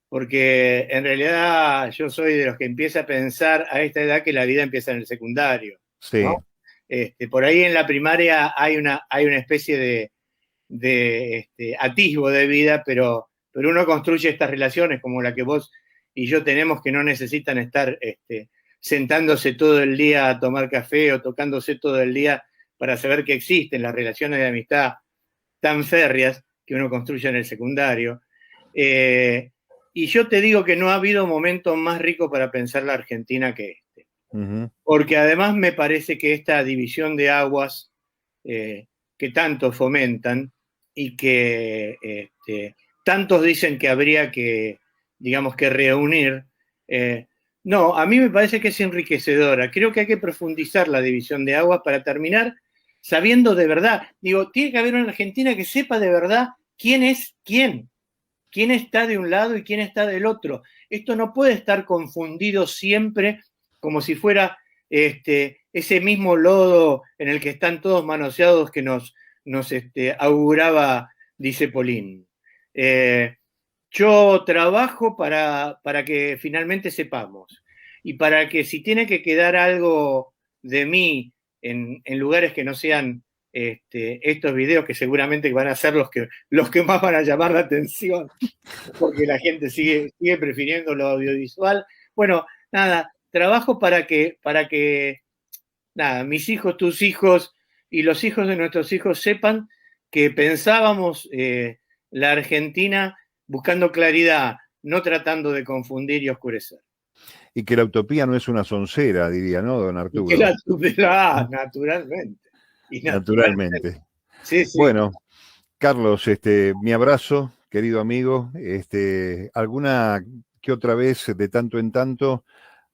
porque en realidad yo soy de los que empieza a pensar a esta edad que la vida empieza en el secundario. Sí. ¿No? Por ahí en la primaria hay una especie de atisbo de vida, pero uno construye estas relaciones como la que vos y yo tenemos, que no necesitan estar sentándose todo el día a tomar café o tocándose todo el día para saber que existen las relaciones de amistad tan férreas que uno construye en el secundario. Y yo te digo que no ha habido momento más rico para pensar la Argentina que este. Porque además me parece que esta división de aguas que tanto fomentan y que tantos dicen que habría que, digamos, que reunir, no, a mí me parece que es enriquecedora. Creo que hay que profundizar la división de aguas para terminar sabiendo de verdad. Digo, tiene que haber una Argentina que sepa de verdad quién es quién está de un lado y quién está del otro. Esto no puede estar confundido siempre como si fuera ese mismo lodo en el que están todos manoseados que nos auguraba, dice Polín. Yo trabajo para que finalmente sepamos y para que si tiene que quedar algo de mí en lugares que no sean estos videos, que seguramente van a ser los que más van a llamar la atención, porque la gente sigue prefiriendo lo audiovisual. Bueno, nada, trabajo para que nada, mis hijos, tus hijos y los hijos de nuestros hijos sepan que pensábamos la Argentina buscando claridad, no tratando de confundir y oscurecer. Y que la utopía no es una soncera, diría, ¿no, don Arturo? Y que naturalmente. Naturalmente. Sí, sí. Bueno, Carlos, mi abrazo, querido amigo. ¿Alguna que otra vez, de tanto en tanto,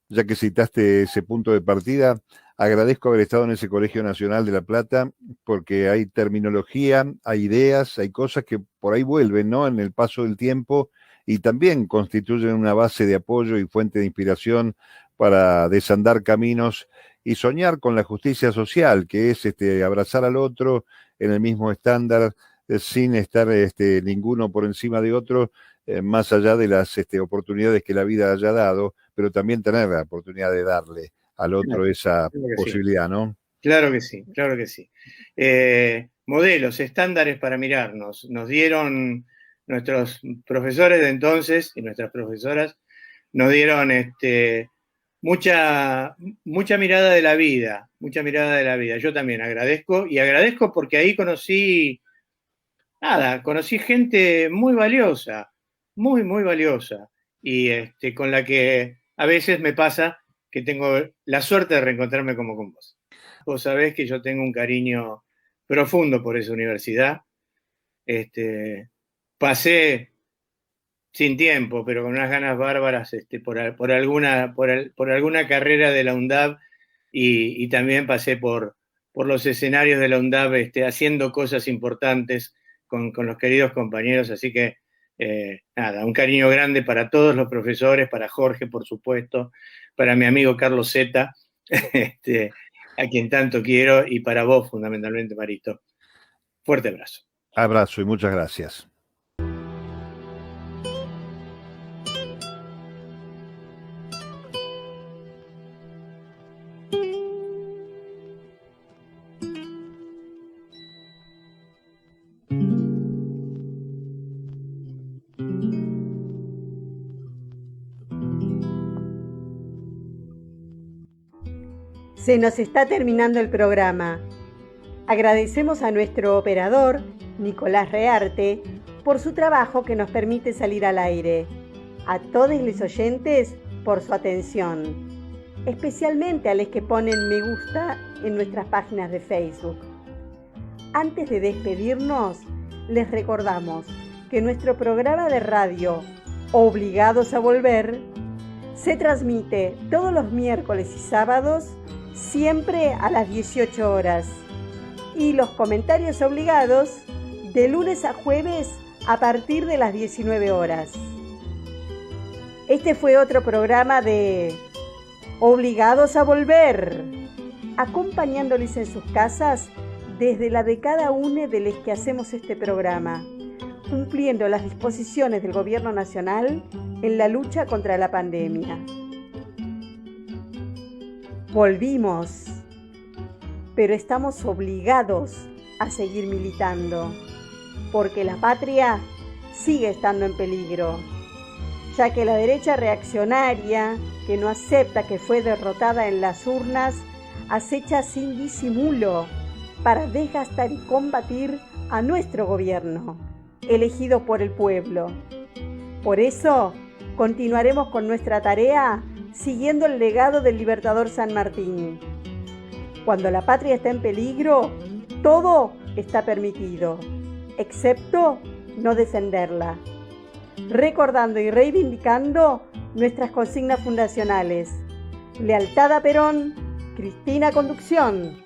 ya que citaste ese punto de partida, agradezco haber estado en ese Colegio Nacional de La Plata, porque hay terminología, hay ideas, hay cosas que por ahí vuelven, ¿no?, en el paso del tiempo, y también constituyen una base de apoyo y fuente de inspiración para desandar caminos y soñar con la justicia social, que es abrazar al otro en el mismo estándar, sin estar ninguno por encima de otro, más allá de las oportunidades que la vida haya dado, pero también tener la oportunidad de darle al otro esa posibilidad, ¿no? Claro que sí, claro que sí. Modelos, estándares para mirarnos. Nos dieron nuestros profesores de entonces y nuestras profesoras, nos dieron mucha mirada de la vida, mucha mirada de la vida. Yo también agradezco, y agradezco porque ahí conocí gente muy valiosa, muy, muy valiosa, y con la que a veces me pasa que tengo la suerte de reencontrarme como con vos. Vos sabés que yo tengo un cariño profundo por esa universidad. Pasé sin tiempo, pero con unas ganas bárbaras por alguna carrera de la UNDAB, y también pasé por los escenarios de la UNDAB haciendo cosas importantes con los queridos compañeros. Así que un cariño grande para todos los profesores, para Jorge, por supuesto, para mi amigo Carlos Zeta, a quien tanto quiero, y para vos fundamentalmente, Marito. Fuerte abrazo. Abrazo y muchas gracias. Se nos está terminando el programa. Agradecemos a nuestro operador, Nicolás Rearte, por su trabajo que nos permite salir al aire. A todos los oyentes por su atención, especialmente a los que ponen me gusta en nuestras páginas de Facebook. Antes de despedirnos, les recordamos que nuestro programa de radio, Obligados a Volver, se transmite todos los miércoles y sábados, siempre a las 18 horas, y los comentarios obligados de lunes a jueves a partir de las 19 horas. Este fue otro programa de Obligados a Volver, acompañándoles en sus casas desde la de cada uno de los que hacemos este programa, cumpliendo las disposiciones del Gobierno Nacional en la lucha contra la pandemia. Volvimos, pero estamos obligados a seguir militando, porque la patria sigue estando en peligro, ya que la derecha reaccionaria, que no acepta que fue derrotada en las urnas, acecha sin disimulo para desgastar y combatir a nuestro gobierno, elegido por el pueblo. Por eso, continuaremos con nuestra tarea siguiendo el legado del libertador San Martín. Cuando la patria está en peligro, todo está permitido, excepto no defenderla. Recordando y reivindicando nuestras consignas fundacionales: lealtad a Perón, Cristina Conducción.